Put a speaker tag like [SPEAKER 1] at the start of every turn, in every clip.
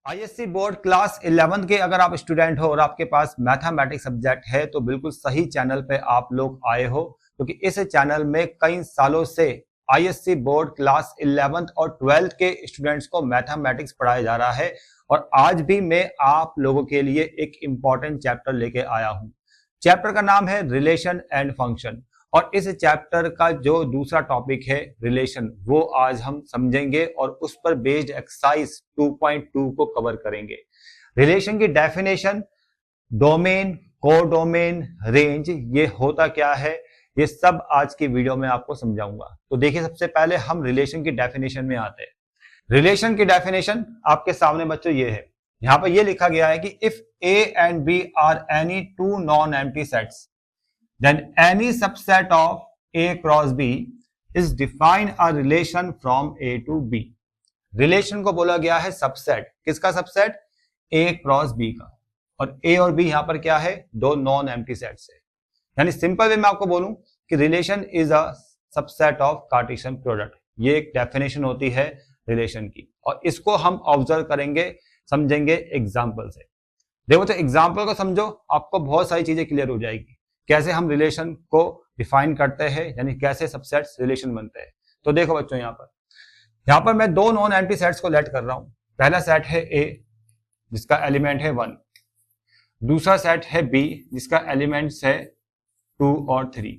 [SPEAKER 1] ISC board class 11 के अगर आप स्टूडेंट हो और आपके पास मैथमेटिक्स सब्जेक्ट है तो बिल्कुल सही चैनल पे आप लोग आए हो, क्योंकि इस चैनल में कई सालों से आईएससी बोर्ड क्लास 11 और 12 के स्टूडेंट्स को मैथमेटिक्स पढ़ाया जा रहा है। और आज भी मैं आप लोगों के लिए एक इंपॉर्टेंट चैप्टर लेके आया हूं। चैप्टर का नाम है रिलेशन एंड फंक्शन, और इस चैप्टर का जो दूसरा टॉपिक है रिलेशन, वो आज हम समझेंगे और उस पर बेस्ड एक्सरसाइज 2.2 को कवर करेंगे। रिलेशन की डेफिनेशन, डोमेन, कोडोमेन, रेंज, ये होता क्या है, ये सब आज की वीडियो में आपको समझाऊंगा। तो देखिए, सबसे पहले हम रिलेशन की डेफिनेशन में आते हैं। रिलेशन की डेफिनेशन आपके सामने बच्चों ये है, यहां पर ये लिखा गया है कि if A and B are any two non empty sets then any subset of A cross B is define a relation from A to B। Relation को बोला गया है सबसेट। किसका सबसेट? A क्रॉस B का। और A और B यहां पर क्या है? दो नॉन एम्प्टी सेट्स है। यानी सिंपल वे में आपको बोलूं कि relation is a subset of Cartesian product. ये एक डेफिनेशन होती है रिलेशन की, और इसको हम ऑब्जर्व करेंगे, समझेंगे एग्जाम्पल से। देखो, तो एग्जाम्पल को समझो, आपको बहुत सारी चीजें क्लियर हो जाएगी। कैसे हम रिलेशन को डिफाइन करते हैं, यानी कैसे सबसेट्स रिलेशन बनते हैं। तो देखो बच्चों, यहां पर मैं दो नॉन एम्प्टी सेट्स को लेट कर रहा हूं। पहला सेट है ए जिसका एलिमेंट है 1, दूसरा सेट है बी जिसका एलिमेंट्स है 2 और 3।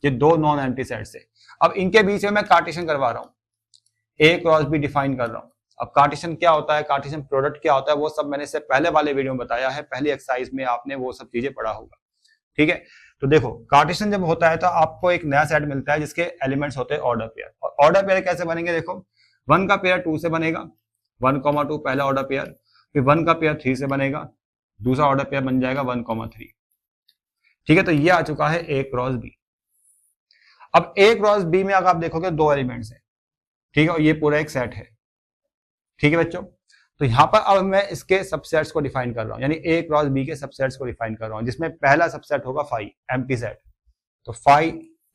[SPEAKER 1] ये दो नॉन एम्प्टी सेट्स है। अब इनके बीच में मैं कार्टेशियन करवा रहा हूं, ए क्रॉस बी डिफाइन कर रहा हूं। अब कार्टेशियन क्या होता है, कार्टेशियन प्रोडक्ट क्या होता है, वो सब मैंने इससे पहले वाले वीडियो में बताया है। पहली एक्सरसाइज में आपने वो सब चीजें पढ़ा होगा, ठीक है। तो देखो, कार्टेशियन जब होता है तो आपको एक नया सेट मिलता है जिसके एलिमेंट्स होते हैं ऑर्डर पेयर। और ऑर्डर पेयर कैसे बनेंगे? देखो, 1 का पेयर 2 से बनेगा, 1,2 पहला ऑर्डर पेयर, फिर 1 का पेयर 3 से बनेगा, दूसरा ऑर्डर पेयर बन जाएगा 1,3। ठीक है, तो ये आ चुका है ए क्रॉस बी। अब ए क्रॉस बी में अगर आप देखोगे दो एलिमेंट्स है, ठीक है, और ये पूरा एक सेट है। ठीक है बच्चों, तो यहां पर अब मैं इसके सबसेट्स को डिफाइन कर रहा हूं, यानी ए क्रॉस बी के सबसेट्स को डिफाइन कर रहा हूं, जिसमें पहला सबसेट होगा फाई एम्प्टी सेट। तो फाई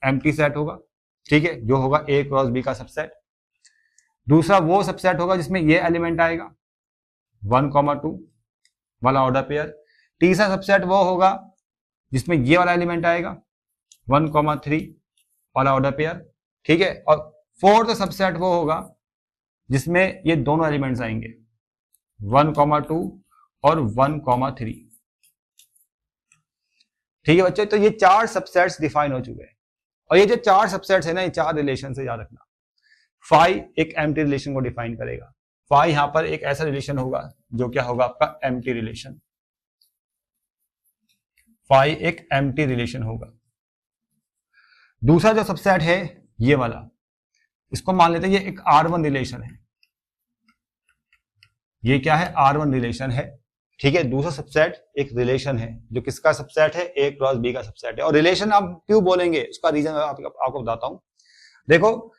[SPEAKER 1] एम्प्टी सेट होगा, ठीक है, जो होगा ए क्रॉस बी का सबसेट। दूसरा वो सबसेट होगा जिसमें ये एलिमेंट आएगा 1,2 वाला ऑर्डर पेयर। तीसरा सबसेट वो होगा जिसमें ये वाला एलिमेंट आएगा 1,3 वाला ऑर्डर पेयर, ठीक है। और फोर्थ सबसेट वो होगा जिसमें ये दोनों एलिमेंट्स आएंगे 1,2 और 1,3। ठीक है बच्चों, तो ये चार सबसेट्स डिफाइन हो चुके हैं। और ये जो चार सबसेट्स है ना, ये चार रिलेशन से याद रखना। फाई एक एम्प्टी रिलेशन को डिफाइन करेगा। फाई यहां पर एक ऐसा रिलेशन होगा जो क्या होगा आपका एम्प्टी रिलेशन। फाई एक एम्प्टी रिलेशन होगा। दूसरा जो सबसेट है ये वाला, इसको मान लेते हैं ये एक R1 रिलेशन है। ये क्या है? R1 रिलेशन है, ठीक है। दूसरा सबसेट एक रिलेशन है जो किसका सबसेट है? ए क्रॉस बी का सबसेट है। और रिलेशन आप क्यों बोलेंगे, उसका रीजन आपको बताता हूं। देखो,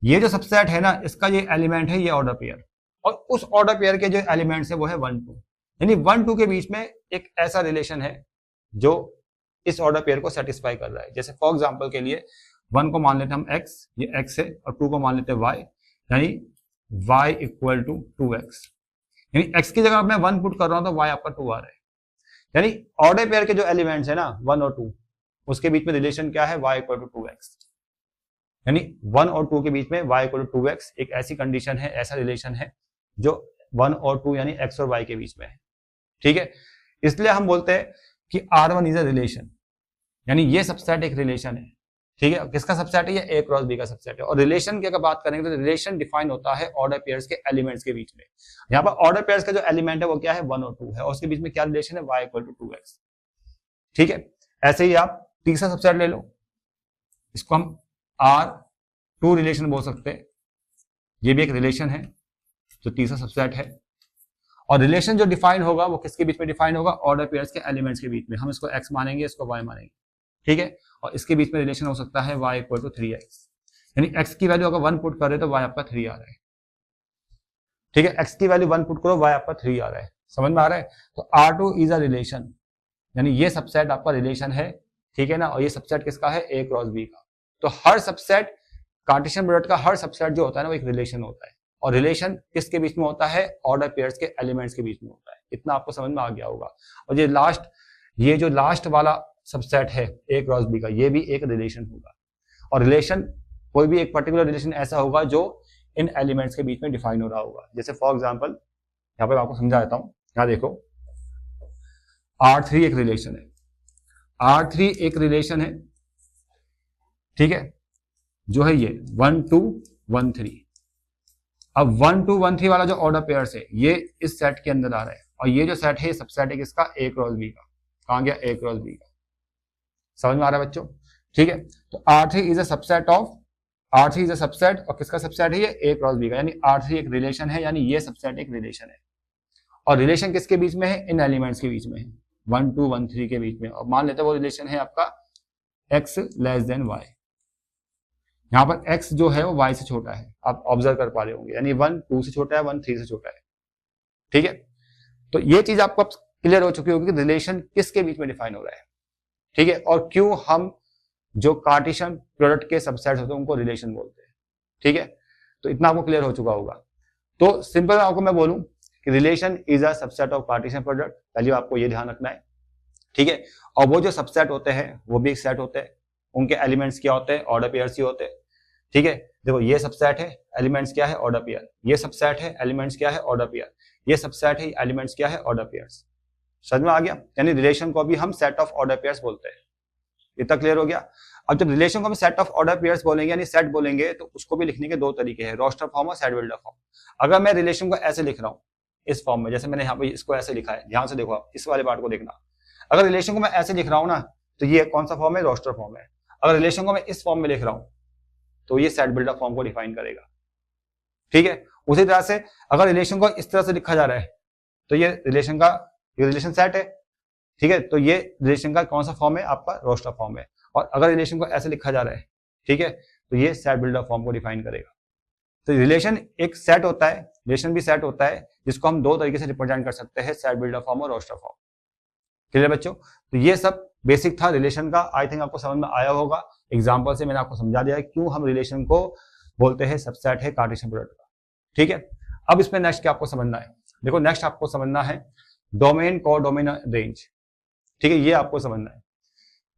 [SPEAKER 1] ये जो सबसेट है ना, इसका ये एलिमेंट है ये ऑर्डर पेयर, और उस ऑर्डर पेयर के जो एलिमेंट्स है वो है 1, 2। यानी 1, 2 के बीच में एक ऐसा रिलेशन है जो इस ऑर्डर पेयर को सेटिस्फाई कर रहा है। जैसे फॉर एग्जाम्पल के लिए 1 को मान लेते हैं हम x, ये x है, और 2 को मान लेते हैं y, यानी y इक्वल टू 2x। यानी x की जगह मैं 1 पुट कर रहा हूं तो y आपका 2 आ रहा है। यानी ऑर्डर पेयर के जो एलिमेंट्स है ना 1 और 2, उसके बीच में रिलेशन क्या है? y equal to 2x। यानी 1 और 2 के बीच में y इक्वल टू 2x एक ऐसी कंडीशन है, ऐसा रिलेशन है जो 1 और 2 यानी x और y के बीच में है। ठीक है, इसलिए हम बोलते हैं कि R1 इज अ रिलेशन, यानी ये सबसेट एक रिलेशन है। ठीक है, किसका सबसेट है? ये ए क्रॉस बी का सबसेट है। और रिलेशन की अगर बात करेंगे तो रिलेशन डिफाइन होता है ऑर्डर पेयर्स के एलिमेंट्स के बीच में। यहाँ पर ऑर्डर पेयर्स का जो एलिमेंट है वो क्या है? 1 और 2 है, और उसके बीच में क्या रिलेशन है? y equal to 2x। ठीक है, ऐसे ही आप तीसरा सबसेट ले लो, इसको हम R2 रिलेशन बोल सकते हैं। ये भी एक रिलेशन है जो तीसरा सबसेट है। और रिलेशन जो डिफाइन होगा वो किसके बीच में डिफाइन होगा? ऑर्डर पेयर्स के एलिमेंट्स के बीच में। हम इसको x मानेंगे, इसको y मानेंगे, ठीक है। और इसके बीच में रिलेशन हो सकता है y इक्वल टू 3x। यानी x की वैल्यू अगर 1 पुट करे तो y आपका 3 आ रहा है। ठीक है, x की वैल्यू 1 पुट करो, y आपका 3 आ रहा है। समझ में आ रहा है? तो R2 इज अ रिलेशन, यानी ये सबसेट आपका रिलेशन है, ठीक है ना। और ये सबसेट किसका है? ए क्रॉस बी का। तो हर सबसेट, कार्टेशियन प्रोडक्ट का हर सबसेट जो होता है ना, वो एक रिलेशन होता है। और रिलेशन किसके बीच में होता है? ऑर्डर पेयर्स के एलिमेंट्स के बीच में होता है। इतना आपको समझ में आ गया होगा। और ये जो लास्ट वाला सबसेट है ए क्रॉस बी का, ये भी एक रिलेशन होगा। और रिलेशन कोई भी एक पर्टिकुलर रिलेशन ऐसा होगा जो इन एलिमेंट्स के बीच में डिफाइन हो रहा होगा। जैसे फॉर एग्जांपल यहाँ पर आपको समझा देता हूं। यहाँ देखो R3 एक रिलेशन है, R3 एक रिलेशन है, ठीक है, जो है ये 1 2 1 3। अब 1 2 1 3 वाला जो ऑर्डर पेयर्स है ये इस सेट के अंदर आ रहा है, और ये जो सेट है ये सबसेट है किसका? ए क्रॉस बी का। कहां गया? ए क्रॉस बी का। समझ में आ रहा है बच्चों? ठीक है, तो R3 is a subset of, R3 is a subset, और किसका सबसेट है ये? ए क्रॉस बी का। यानी R3 एक रिलेशन है, यानी ये सबसेट एक रिलेशन है। और रिलेशन किसके बीच में है? इन एलिमेंट्स के बीच में है, 1 2 1 3 के बीच में। और मान लेते हैं वो रिलेशन है आपका x लेस देन y। यहाँ पर x जो है वो y से छोटा है, आप ऑब्जर्व कर पा रहे होंगे, यानी 1 2 से छोटा है, 1 3 से छोटा है। ठीक है, तो ये चीज आपको क्लियर हो चुकी होगी कि रिलेशन किसके बीच में डिफाइन हो रहा है। ठीक है, और क्यों हम जो कार्टेशियन प्रोडक्ट के सबसेट होते हैं उनको रिलेशन बोलते हैं। ठीक है, तो इतना आपको क्लियर हो चुका होगा। तो सिंपल आपको मैं बोलूं कि relation is a subset of Cartesian product, पहले आपको ये ध्यान रखना है। ठीक है, और वो जो सबसेट होते हैं वो भी एक सेट होते हैं, उनके एलिमेंट्स क्या होते हैं? ऑर्डर पेयर्स ही होते हैं। ठीक है, देखो ये सबसेट है, एलिमेंट्स क्या है? Order pair. ये सबसेट है, एलिमेंट्स क्या है? Order pair. ये सबसेट है, एलिमेंट्स क्या है? Order pairs. समझ में आ गया? यानी रिलेशन को भी हम सेट ऑफ ऑर्डर पेयर्स बोलते हैं। इतना क्लियर हो गया? अब जब रिलेशन को हम सेट ऑफ ऑर्डर पेयर्स बोलेंगे यानी सेट बोलेंगे, तो उसको भी लिखने के दो तरीके हैं, रोस्टर फॉर्म और सेट बिल्डर फॉर्म। अगर मैं रिलेशन को ऐसे लिख रहा हूं इस फॉर्म में, जैसे मैंने यहाँ पे इसको ऐसे लिखा है, ध्यान से देखो आप इस वाले पार्ट को देखना। अगर रिलेशन को मैं ऐसे लिख रहा हूं ना, तो ये कौन सा फॉर्म है? रोस्टर फॉर्म है। अगर रिलेशन को मैं इस फॉर्म में लिख रहा हूं तो ये सेट बिल्डर फॉर्म को डिफाइन करेगा। ठीक है, उसी तरह से अगर रिलेशन को इस तरह से लिखा जा रहा है तो ये रिलेशन का रिलेशन सेट है। ठीक है, तो ये रिलेशन का कौन सा फॉर्म है? आपका रोस्टर फॉर्म है। और अगर रिलेशन को ऐसे लिखा जा रहा है, ठीक है, तो ये सेट बिल्डर फॉर्म को डिफाइन करेगा। तो रिलेशन एक सेट होता है, रिलेशन भी सेट होता है, जिसको हम दो तरीके से रिप्रेजेंट कर सकते हैं, सेट बिल्डर फॉर्म और रोस्टर फॉर्म। क्लियर बच्चों? तो ये सब बेसिक था रिलेशन का। आई थिंक आपको समझ में आया होगा। एग्जाम्पल से मैंने आपको समझा दिया है क्यों हम रिलेशन को बोलते हैं सबसेट है कार्टेशियन प्रोडक्ट का। ठीक है, अब इसमें नेक्स्ट क्या आपको समझना है? देखो नेक्स्ट आपको समझना है डोमेन, कोडोमेन, रेंज। ठीक है, ये आपको समझना है।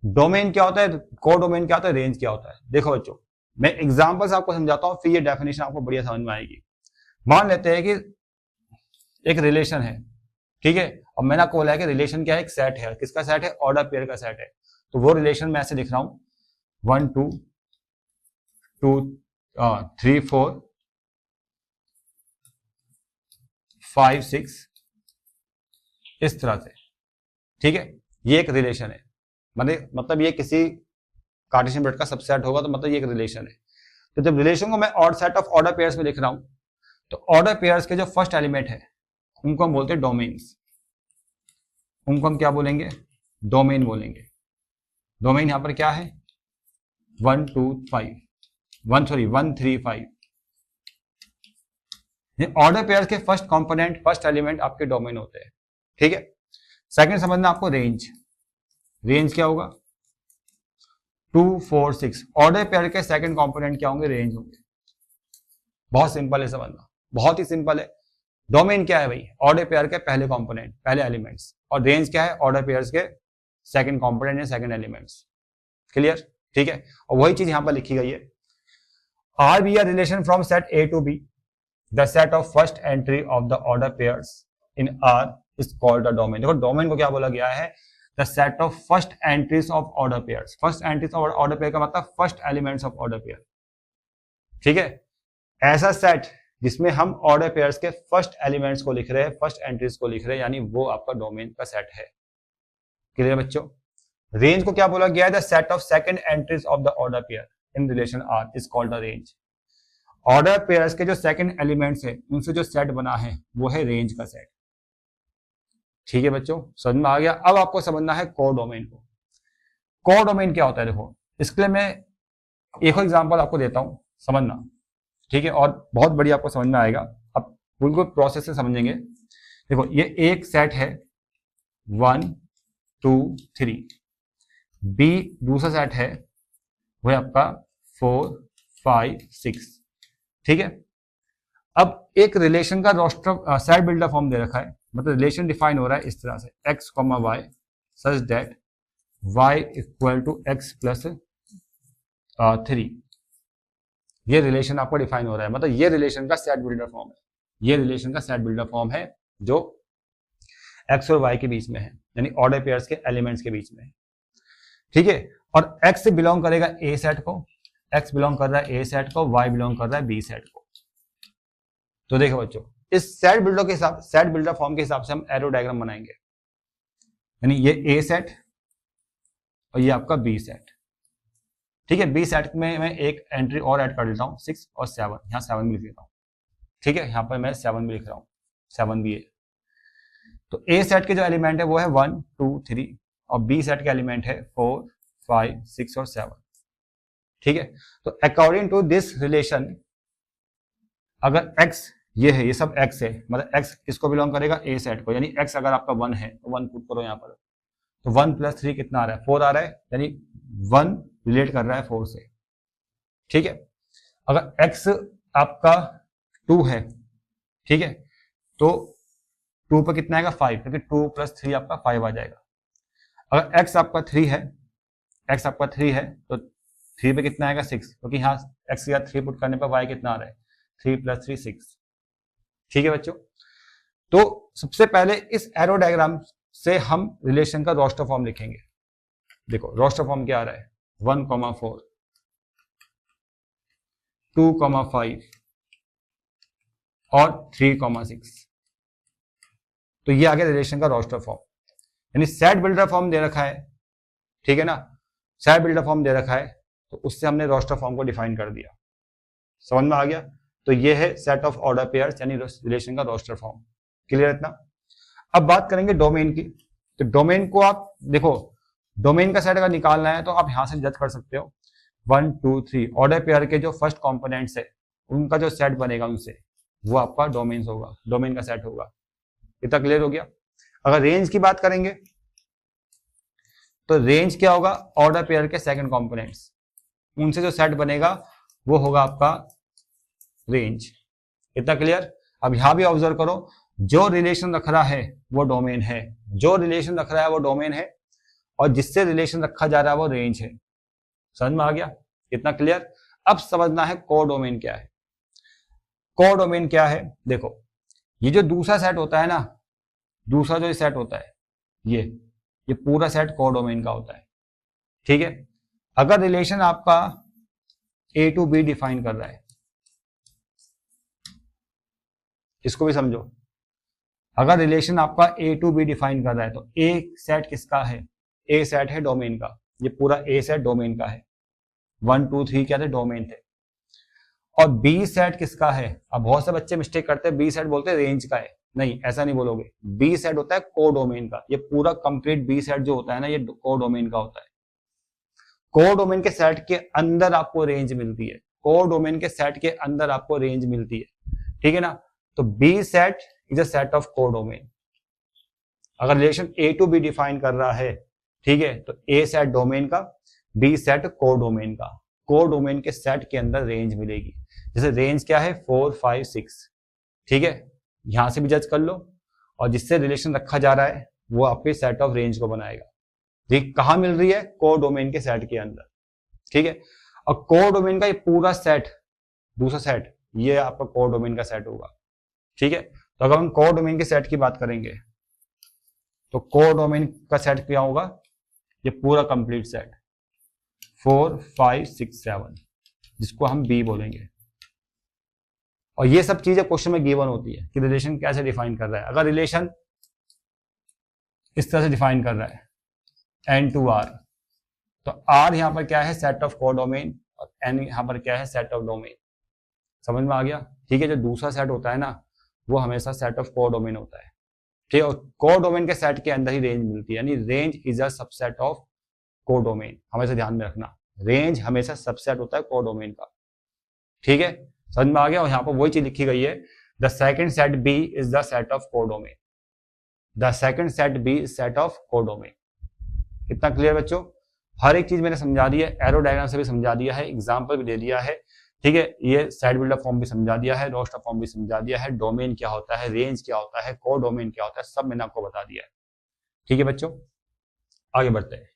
[SPEAKER 1] डोमेन क्या होता है, कोडोमेन क्या होता है, रेंज क्या होता है। देखो बच्चों, मैं एग्जांपल से आपको समझाता हूं, फिर ये डेफिनेशन आपको बढ़िया समझ में आएगी। मान लेते हैं कि एक रिलेशन है, ठीक है, और मैंने आपको बोला है कि रिलेशन क्या है? एक सेट है। किसका सेट है? ऑर्डर पेयर का सेट है। तो वो रिलेशन मैं ऐसे लिख रहा हूं 1 2 2 3 4 5 6 इस तरह से। ठीक है, ये एक रिलेशन है, मतलब ये किसी कार्टेशियन प्रोडक्ट का सबसेट होगा, तो मतलब ये एक रिलेशन है। तो जब रिलेशन को मैं odd set of order pairs में लिख रहा हूं, तो ऑर्डर पेयर्स के जो फर्स्ट एलिमेंट है उनको हम बोलते हैं डोमेन्स। उनको हम क्या बोलेंगे? डोमेन बोलेंगे। डोमेन यहां पर क्या है? 1 2 5 1 3 5। ऑर्डर पेयर्स के फर्स्ट कंपोनेंट, फर्स्ट एलिमेंट आपके डोमेन होते हैं। ठीक है, सेकंड समझना आपको रेंज। रेंज क्या होगा? 2 4 6। ऑर्डर पेयर के सेकंड कंपोनेंट क्या होंगे? रेंज होंगे। बहुत सिंपल है समझना, बहुत ही सिंपल है। डोमेन क्या है भाई? ऑर्डर पेयर के पहले कंपोनेंट, पहले एलिमेंट्स। और रेंज क्या है? ऑर्डर पेयर्स के सेकंड कंपोनेंट या सेकंड एलिमेंट्स। क्लियर? ठीक है, और वही चीज यहां पर लिखी गई है। R B R relation from set A to B, the set of first entry of the order pairs in R is called the domain. देखो डोमेन को क्या बोला गया है? The set of first entries of order pairs. First entries of order pair का मतलब first elements of order pair. ठीक है, ऐसा सेट जिसमें हम ऑर्डर पेयर्स के फर्स्ट एलिमेंट्स को लिख रहे हैं, फर्स्ट एंट्रीज को लिख रहे हैं, यानी वो आपका डोमेन का सेट है। क्लियर बच्चों? रेंज को क्या बोला गया है? The set of second entries of the order pair in relation R is called the range. Order pairs के जो सेकंड एलिमेंट्स है उनसे जो सेट बना है वो है रेंज का सेट। ठीक है बच्चों, समझ में आ गया? अब आपको समझना है कोडोमेन को। कोडोमेन क्या होता है? देखो इसके लिए मैं एक और एग्जांपल आपको देता हूं, समझना। ठीक है, और बहुत बढ़िया आपको समझ में आएगा। अब बिल्कुल प्रोसेस से समझेंगे। देखो ये एक सेट है 1 2 3। बी दूसरा सेट है वो है आपका 4 5 6। ठीक है, अब एक रिलेशन का रोस्टर सेट बिल्डर फॉर्म दे रखा है, मतलब रिलेशन डिफाइन हो रहा है इस तरह से x, y such that y equal to x plus 3। ये रिलेशन आपको डिफाइन हो रहा है, मतलब ये रिलेशन का सेट बिल्डर फॉर्म है, ये रिलेशन का सेट बिल्डर फॉर्म है जो x और y के बीच में है, यानी ऑर्डर पेयर्स के एलिमेंट्स के बीच में है। ठीक है, और x से बिलोंग करेगा a सेट को, x बिलोंग कर रहा है a सेट को, y बिलोंग कर रहा है b सेट को। तो देखो बच्चों, इस सेट बिल्डर फॉर्म के हिसाब से हम एरो डायग्राम बनाएंगे, यानी ये a सेट और ये आपका b सेट। ठीक है, बी सेट में मैं एक एंट्री और ऐड कर लेता हूँ 6 और 7, यहाँ 7 भी लिख लेता हूँ। ठीक है, यहाँ पर मैं 7 भी लिख रहा हूँ, 7 भी है। तो ए सेट के जो एलिमेंट है वो है 1 2 3 और बी सेट के एलिमेंट है 4 5 6 और 7। ठीक है, तो अकॉर्डिंग टू दिस रिलेशन अगर x ये है, ये सब x है, मतलब x किसको बिलोंग करेगा a सेट को, यानी x अगर आपका 1 है तो 1 पुट करो यहाँ पर, तो 1 प्लस 3 कितना आ रहा है 4 आ रहा है, यानी 1 रिलेट कर रहा है 4 से। ठीक है, अगर x आपका 2 है, ठीक है, तो 2 पर कितना आएगा 5, क्योंकि 2 प्लस 3 आपका 5 आ जाएगा। अगर x आपका 3 है, x आपका 3 है तो 3 पे कितना आएगा 6, क्योंकि यहाँ x या 3 पुट करने पर y कितना आ रहा है 3 प्लस 3 6। ठीक है बच्चों, तो सबसे पहले इस एरो डायग्राम से हम रिलेशन का रोस्टर फॉर्म लिखेंगे। देखो रोस्टर फॉर्म क्या आ रहा है 1,4 2,5 और 3,6। तो ये आ गया रिलेशन का रोस्टर फॉर्म, यानी सेट बिल्डर फॉर्म दे रखा है। ठीक है ना, सेट बिल्डर फॉर्म दे रखा है तो उससे हमने रोस्टर फॉर्म को डिफाइन कर दिया। समझ में आ गया? तो ये है सेट ऑफ ऑर्डर पेयर्स यानी रिलेशन का रोस्टर फॉर्म। क्लियर इतना? अब बात करेंगे डोमेन की। तो डोमेन को आप देखो, डोमेन का सेट अगर निकालना है तो आप यहां से जज कर सकते हो 1 2 3 ऑर्डर पेयर के जो फर्स्ट कंपोनेंट्स है उनका जो सेट बनेगा उनसे, वो आपका डोमेन होगा, डोमेन का सेट होगा। इतना क्लियर हो गया? अगर रेंज की बात करेंगे तो रेंज क्या होगा, ऑर्डर पेयर के सेकंड कंपोनेंट्स, उनसे जो सेट बनेगा वो होगा आपका रेंज। इतना क्लियर? अब यहां भी ऑब्जर्व करो, जो रिलेशन रख रहा है वो डोमेन है, जो रिलेशन रख रहा है वो डोमेन है, और जिससे रिलेशन रखा जा रहा है वो रेंज है। समझ में आ गया? इतना क्लियर? अब समझना है कोर डोमेन क्या है। कोर डोमेन क्या है? देखो, ये जो दूसरा सेट होता है ना, दूसरा जो सेट होता है ये पूरा सेट कोर डोमेन का होता है। ठीक है, अगर रिलेशन आपका ए टू बी डिफाइन कर रहा है, इसको भी समझो, अगर रिलेशन आपका ए टू बी डिफाइन कर रहा है तो ए सेट किसका है? ए सेट है डोमेन का, ये पूरा ए सेट डोमेन का है। 1 2 3 क्या थे? डोमेन थे। और बी सेट किसका है? अब बहुत से बच्चे मिस्टेक करते हैं, बी सेट बोलते हैं रेंज का है। नहीं, ऐसा नहीं बोलोगे। बी सेट होता है कोर डोमेन का, ये पूरा कंप्लीट बी सेट जो होता है ना, ये कोर डोमेन का होता है। कोर डोमेन के सेट के अंदर आपको रेंज मिलती है, कोर डोमेन के सेट के अंदर आपको रेंज मिलती है। ठीक है ना? तो B set is a set of codomain. अगर relation A to B define कर रहा है, ठीक है, तो ए सेट डोमेन का, बी सेट कोर डोमेन का। कोर डोमेन के सेट के अंदर रेंज मिलेगी। जैसे रेंज क्या है 4 5 6। ठीक है, यहां से भी जज कर लो, और जिससे रिलेशन रखा जा रहा है वो आपके सेट ऑफ रेंज को बनाएगा। ठीक, कहां मिल रही है? कोर डोमेन के सेट के अंदर। ठीक है, और कोर डोमेन का ये पूरा सेट, दूसरा सेट, ये आपका कोर डोमेन का सेट होगा। ठीक है, तो अगर हम कोर डोमेन के सेट की बात करेंगे तो कोर डोमेन का सेट क्या होगा? ये पूरा कंप्लीट सेट 4 5 6 7, जिसको हम बी बोलेंगे। और ये सब चीजें क्वेश्चन में गिवन होती है कि रिलेशन कैसे डिफाइन कर रहा है। अगर रिलेशन इस तरह से डिफाइन कर रहा है n टू r, तो r यहां पर क्या है? सेट ऑफ कोर डोमेन, और n यहां पर क्या है? Set of domain. समझ में आ गया? ठीक है, जो दूसरा सेट होता है ना, वो हमेशा सेट ऑफ कोर डोमेन होता है। ठीक है, और कोर डोमेन के सेट के अंदर ही रेंज मिलती है, यानी range is a subset of core domain. हमेशा ध्यान में रखना, रेंज हमेशा सबसेट होता है कोर डोमेन का। ठीक है, समझ में आ गया? और यहाँ पर वही चीज लिखी गई है, the second set B is the set of codomain. The second set B is set of codomain. इतना क्लियर बच्चों? हर एक चीज मैंने समझा दी है, एरो डायग्राम से भी समझा दिया है, एग्जाम्पल भी दे दिया है। ठीक है, ये सेट बिल्डअप फॉर्म भी समझा दिया है, रोस्टर फॉर्म भी समझा दिया है, डोमेन क्या होता है, रेंज क्या होता है, को डोमेन क्या होता है, सब मैंने आपको बता दिया है। ठीक है बच्चों, आगे बढ़ते हैं।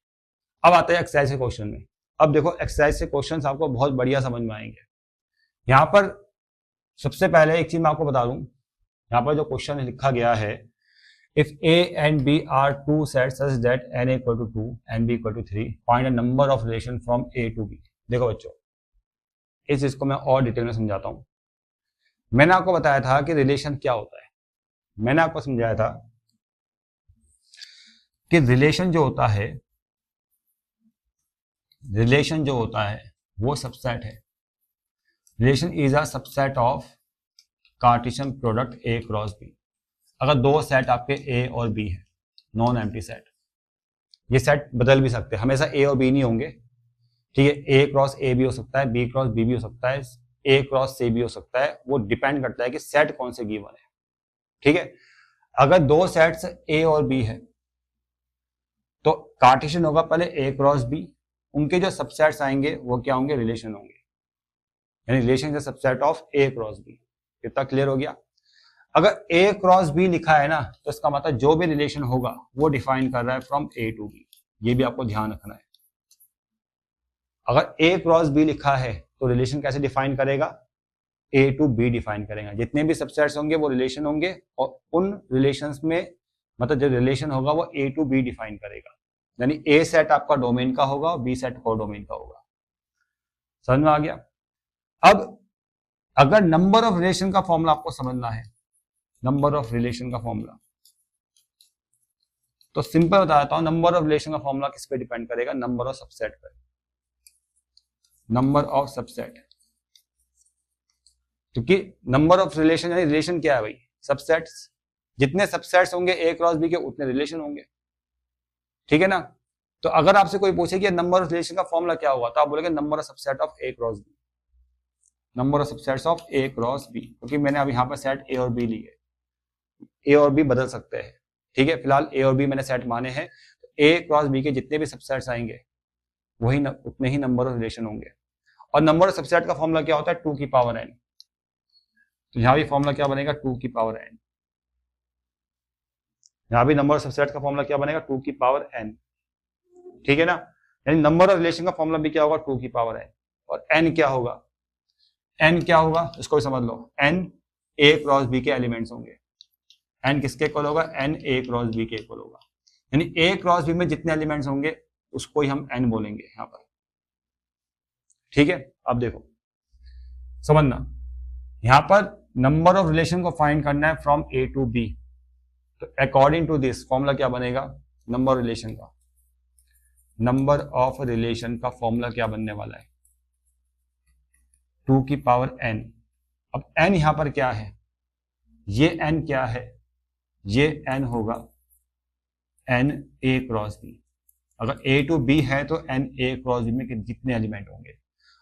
[SPEAKER 1] अब आते हैं एक्सरसाइज के क्वेश्चन में। अब देखो एक्सरसाइज के क्वेश्चंस आपको बहुत बढ़िया समझ में आएंगे। यहाँ पर सबसे पहले एक चीज मैं आपको बता दूं, यहाँ पर जो क्वेश्चन लिखा गया है, if A and B are two sets such that n equal to 2 and b equal to 3, find a number of relation from A to B। देखो बच्चों, इस चीज को मैं और डिटेल में समझाता हूं। मैंने आपको बताया था कि रिलेशन क्या होता है। मैंने आपको समझाया था कि रिलेशन जो होता है वो सबसेट है। Relation is a subset of Cartesian product A cross B। अगर दो सेट आपके A और B है, नॉन एम्प्टी सेट, ये सेट बदल भी सकते हैं, हमेशा A और B नहीं होंगे। ठीक है, A क्रॉस A भी हो सकता है, B क्रॉस B भी हो सकता है, A क्रॉस C भी हो सकता है। वो डिपेंड करता है कि सेट कौन से गिवन है। ठीक है, अगर दो सेट्स A और B है तो कार्टेशियन होगा पहले A क्रॉस B, उनके जो सबसेट्स आएंगे वो क्या होंगे, रिलेशन होंगे, यानी relation is subset of A cross B। कितना क्लियर हो गया? अगर A क्रॉस B लिखा है ना, तो इसका मतलब जो भी रिलेशन होगा वो डिफाइन कर रहा है फ्रॉम A टू B। ये भी आपको ध्यान रखना है। अगर A क्रॉस B लिखा है तो रिलेशन कैसे डिफाइन करेगा, A टू B डिफाइन करेगा। जितने भी सबसेट्स होंगे वो रिलेशन होंगे, और उन रिलेशंस में मतलब जो रिलेशन होगा वो A टू B डिफाइन करेगा। यानी A सेट आपका डोमेन का होगा और B सेट को डोमेन का होगा। समझ में आ गया? अब अगर नंबर ऑफ रिलेशन का फॉर्मूला आपको समझना है, नंबर ऑफ रिलेशन का फॉर्मूला, तो सिंपल बताता हूं। नंबर ऑफ रिलेशन का फॉर्मूला किस पे डिपेंड करेगा, नंबर ऑफ सबसेट पर। नंबर ऑफ सबसेट, क्योंकि नंबर ऑफ रिलेशन, यानी रिलेशन क्या है भाई, सबसेट्स। जितने सबसेट्स होंगे A क्रॉस B के उतने रिलेशन होंगे। ठीक है ना? तो अगर आपसे कोई पूछे कि नंबर ऑफ रिलेशन का फॉर्मूला क्या होगा, तो आप बोलेंगे number of subset of A cross B, number of subsets of A cross B, क्योंकि मैंने अब यहां पर सेट A और B ली है। A और B बदल सकते हैं। ठीक है, फिलहाल A और B मैंने सेट माने हैं, तो A क्रॉस B के जितने भी सबसेट्स आएंगे वही उतने ही नंबर ऑफ रिलेशन होंगे। और नंबर ऑफ सबसेट का फॉर्मूला क्या होता है, 2 की पावर n। तो यहां भी फॉर्मूला क्या बनेगा, 2 की पावर n। यहां भी नंबर ऑफ सबसेट का फॉर्मूला क्या बनेगा, 2 की पावर n। ठीक है ना? यानी नंबर ऑफ रिलेशन का फॉर्मूला भी क्या होगा, 2 की पावर n। और n क्या होगा, n क्या होगा इसको भी समझ लो। n A क्रॉस B के एलिमेंट्स होंगे। n किसके इक्वल होगा, n A क्रॉस B के इक्वल होगा। यानी A क्रॉस B में जितने एलिमेंट्स होंगे उसको ही हम n बोलेंगे यहां पर। ठीक है, अब देखो समझना, यहां पर नंबर ऑफ रिलेशन को फाइंड करना है फ्रॉम A टू B। तो अकॉर्डिंग टू दिस फॉर्मूला क्या बनेगा, नंबर रिलेशन का, नंबर ऑफ रिलेशन का फॉर्मूला क्या बनने वाला है, 2 की पावर n। अब n यहां पर क्या है, ये n क्या है, ये n होगा n A क्रॉस B। अगर A टू B है तो n A क्रॉस B में जितने एलिमेंट होंगे,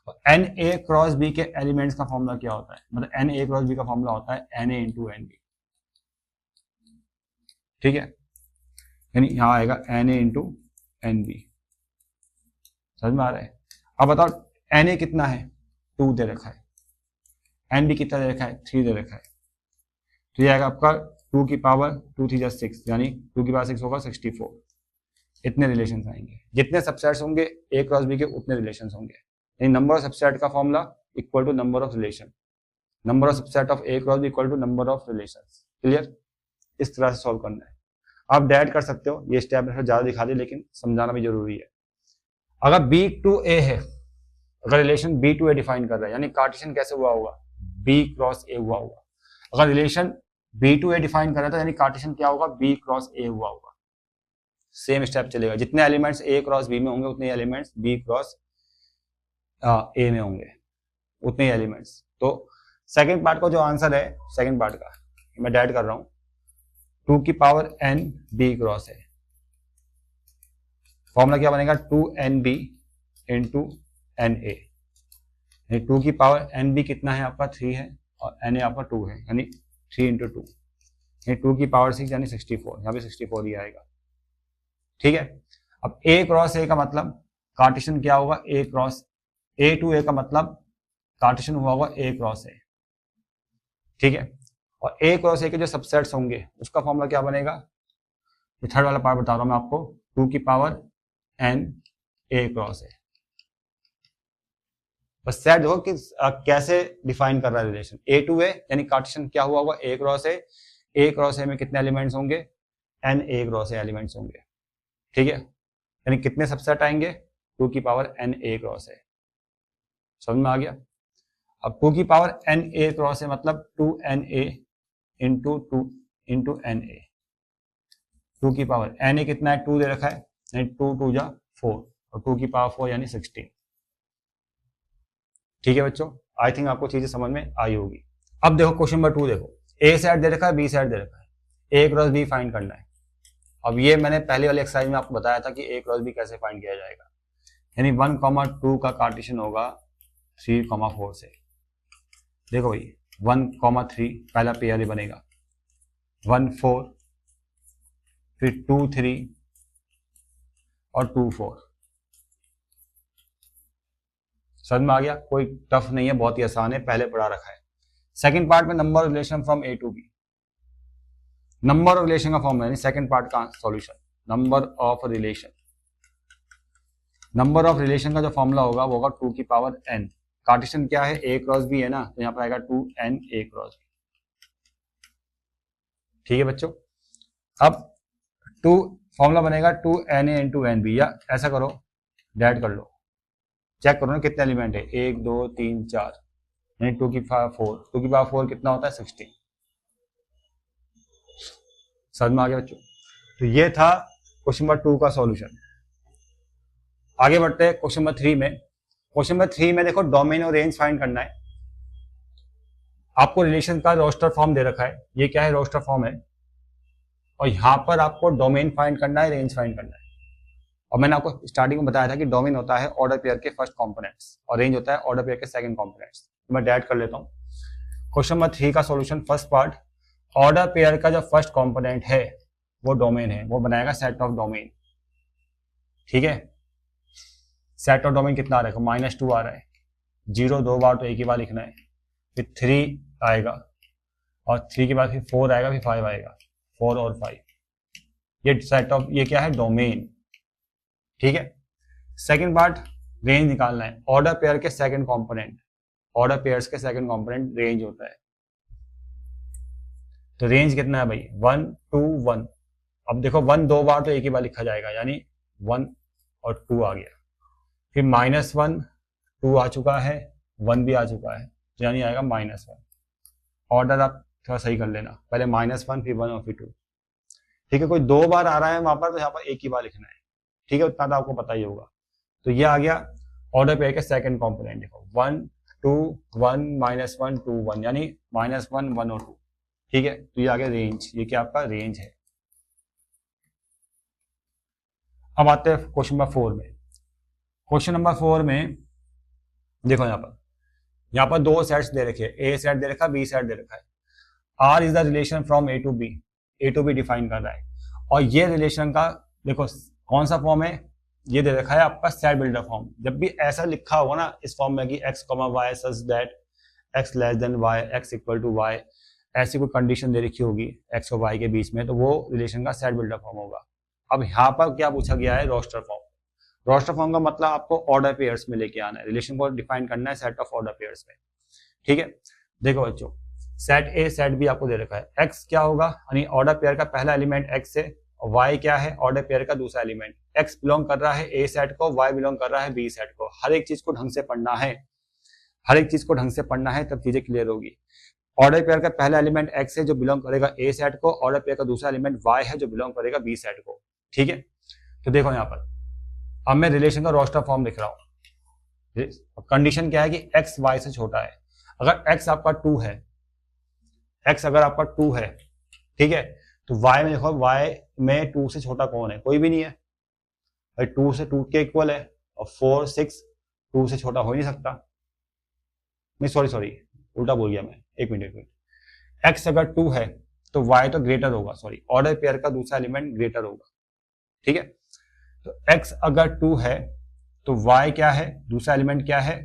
[SPEAKER 1] और n A क्रॉस B के एलिमेंट्स का फॉर्मूला क्या होता है, मतलब n A क्रॉस B का फॉर्मूला होता है n A into n B. ठीक है, यानी यहां आएगा n A into n B. समझ में आ रहा है? अब बताओ n A कितना है, 2 दे रखा है, n B कितना दे रखा है, 3 दे रखा है। तो ये आएगा आपका 2 की पावर 2 3 6, यानी 2 की पावर 6 होगा 64। इतने रिलेशन आएंगे। जितने सबसेट्स होंगे A क्रॉस B के उतने रिलेशन होंगे। यानी नंबर ऑफ सबसेट का formula equal to number of relation, number of subset of A cross B equal to number of relation. Clear? इस तरह से सॉल्व करना है। आप डायरेक्ट कर सकते हो, ये स्टेप में ज्यादा दिखा दे लेकिन समझाना भी जरूरी है। अगर B टू A है, अगर relation B to A define कर रहा है, यानी कार्टेशियन कैसे हुआ होगा, B क्रॉस A हुआ होगा। अगर relation B to A define कर रहा था, यानी कार्टेशियन क्या होगा, B क्रॉस A हुआ होगा। सेम स्टेप चलेगा, जितने एलिमेंट्स A क्रॉस B में होंगे उतने एलिमेंट्स B क्रॉस A में होंगे, उतने ही एलिमेंट्स। तो सेकंड पार्ट का जो आंसर है, सेकंड पार्ट का मैं डायरेक्ट कर रहा हूं, 2 की power n B cross A। Formula क्या बनेगा, 2nb इंटू NA। 2 की पावर nb कितना है आपका, 3 है, और NA आपका 2 है, यानी 3 इंटू 2, यानी 2 की पावर 6 यानी 64। यहाँ पे 64 ही आएगा। ठीक है, अब A क्रॉस A का मतलब कार्टेशियन क्या होगा, A cross A to A का मतलब कार्टेशियन हुआ होगा A क्रॉस A, ठीक है। और A क्रॉस A के जो सबसेट्स होंगे उसका फॉर्मूला क्या बनेगा, ये थर्ड वाला पार्ट बता रहा हूं मैं आपको, 2 की power n A cross A। बस सेट देखो कि कैसे डिफाइन कर रहा है रिलेशन, A टू A यानी कार्टेशियन क्या हुआ होगा A cross A cross A में कितने एलिमेंट्स होंगे, n A cross A elements होंगे, ठीक है। यानी कितने सबसेट आएंगे, 2 की power n A cross A। समझ में आ गया। अब 2 की power n A cross A मतलब 2na इंटू 2 इंटू na। 2 की पावर na कितना है, 2 दे रखा है, यानी 2 2 जा 4 और 2 की पावर 4 यानी 16। ठीक है बच्चों, आई थिंक आपको चीजें समझ में आई होगी। अब देखो क्वेश्चन नंबर 2 देखो, A सेट दे रखा है, B सेट दे रखा है, A क्रॉस B फाइंड करना है। अब ये मैंने पहले वाली एक्सरसाइज में आपको बताया था कि A क्रॉस B कैसे फाइंड किया जाएगा, यानी 1,2 का कार्टेशियन होगा 3,4 से। देखो भाई 1,3 पहला पेयर ही बनेगा, 1 4 फिर 2 3 और 2 4। समझ में आ गया, कोई टफ नहीं है, बहुत ही आसान है, पहले पढ़ा रखा है। सेकंड पार्ट में number of relation from A to B, number of relation का फॉर्म है सेकंड पार्ट का solution, number of relation. Number of relation का जो फॉर्मूला होगा वो होगा 2 की पावर n। कार्टेशियन क्या है, A क्रॉस B है ना, तो यहाँ पर आएगा 2n A क्रॉस B। ठीक है बच्चों, अब 2 फॉर्मूला बनेगा 2na इंटू nb, या ऐसा करो डायरेक्ट कर लो, चेक करो ना कितने एलिमेंट है, 1 2 3 4, यानी 2 की पावर 4, 2 की पावर 4 कितना होता है 16। समझ में आ गया बच्चों। तो ये था क्वेश्चन नंबर 2 का सॉल्यूशन। आगे बढ़ते हैं क्वेश्चन नंबर 3 में। क्वेश्चन नंबर 3 में देखो डोमेन और रेंज फाइंड करना है। आपको रिलेशन का रोस्टर फॉर्म दे रखा है, ये क्या है, रोस्टर फॉर्म है, और यहां पर आपको डोमेन फाइंड करना है, रेंज फाइंड करना है। और मैंने आपको स्टार्टिंग में बताया था कि डोमेन होता है ऑर्डर पेयर के फर्स्ट कंपोनेंट्स और रेंज होता है ऑर्डर पेयर के सेकंड कंपोनेंट्स। तो मैं डायरेक्ट कर लेता हूं क्वेश्चन नंबर 3 का solution. First part, order pair का जो फर्स्ट कंपोनेंट है वो डोमेन है, वो बनाएगा सेट ऑफ डोमेन। ठीक है, सेट ऑफ डोमेन कितना आ रहा है, -2 आ रहा है, 0 2 बार तो एक ही बार लिखना है, फिर 3 आएगा और 3 के बाद फिर 4 आएगा, फिर 5 आएगा, 4 और 5, ये सेट ऑफ, ये क्या है, डोमेन। ठीक है, सेकंड पार्ट, रेंज निकालना है, ऑर्डर पेयर के सेकंड कंपोनेंट, ऑर्डर पेयर्स के सेकंड कंपोनेंट रेंज होता है। तो रेंज कितना है भाई, 1 2 1। अब देखो 1 2 बार तो एक ही बार लिखा जाएगा, यानी 1 और 2 आ गया, फिर -1 2 आ चुका है, 1 भी आ चुका है, यानी आएगा -1। ऑर्डर आप थोड़ा सही कर लेना, पहले -1 फिर 1 और फिर 2। ठीक है, कोई 2 बार आ रहा है वहां पर तो यहाँ पर एक ही बार लिखना है। ठीक है, उतना तो आपको पता ही होगा। तो ये आ गया ऑर्डर पेयर के सेकंड कंपोनेंट, देखो 1 2 1 -1 2 1, यानी -1 1 और 2। ठीक है, तो ये आ गया रेंज, ये क्या आपका रेंज है। अब आते हैं क्वेश्चन नंबर 4 में। क्वेश्चन नंबर 4 में देखो यहाँ पर 2 सेट्स दे रखे हैं, ए सेट दे रखा है, बी सेट दे रखा है। R is the relation from A to B define कर रहा है, और ये रिलेशन का देखो कौन सा फॉर्म है, ये दे रखा है आपका सेट बिल्डर फॉर्म। जब भी ऐसा लिखा होगा ना इस फॉर्म में कि x, y such that x less than y, x equal to y, ऐसी कोई कंडीशन दे रखी होगी x और y के बीच में, तो वो रिलेशन का सेट बिल्डर फॉर्म होगा। अब यहाँ पर क्या पूछा गया है, रोस्टर फॉर्म। रोस्टर फॉर्म का मतलब आपको ऑर्डर पेयर्स में लेके आना है, रिलेशन को डिफाइन करना है सेट ऑफ ऑर्डर पेयर्स में। ठीक है, देखो बच्चों, सेट ए सेट बी आपको दे रखा है, x क्या होगा, यानी ऑर्डर पेयर का पहला एलिमेंट x है, और y क्या है, ऑर्डर पेयर का दूसरा एलिमेंट। x बिलोंग कर रहा है a सेट को, y बिलोंग कर रहा है b सेट को। हर एक चीज को ढंग से पढ़ना है, हर एक चीज को ढंग से पढ़ना है, तब चीजें क्लियर होगी। ऑर्डर पेयर का पहला एलिमेंट x है जो बिलोंग करेगा a सेट को, ऑर्डर पेयर का दूसरा एलिमेंट y है जो बिलोंग करेगा b सेट को। ठीक है, तो देखो यहाँ पर अब मैं रिलेशन का रोस्टर फॉर्म लिख रहा हूँ। कंडीशन क्या है कि x y से छोटा है। अगर x आपका 2 है, x अगर आपका 2 है, ठीक है, तो y में देखो, y में 2 से छोटा कौन है, कोई भी नहीं है भाई, 2 से 2 के इक्वल है, और 4 6 2 से छोटा हो ही नहीं सकता। नहीं सॉरी उल्टा बोल गया मैं, एक मिनट। x अगर 2 है तो y तो ग्रेटर होगा, सॉरी ऑर्डर पेयर का दूसरा एलिमेंट ग्रेटर होगा। ठीक है, तो x अगर 2 है तो y क्या है, दूसरा एलिमेंट क्या है,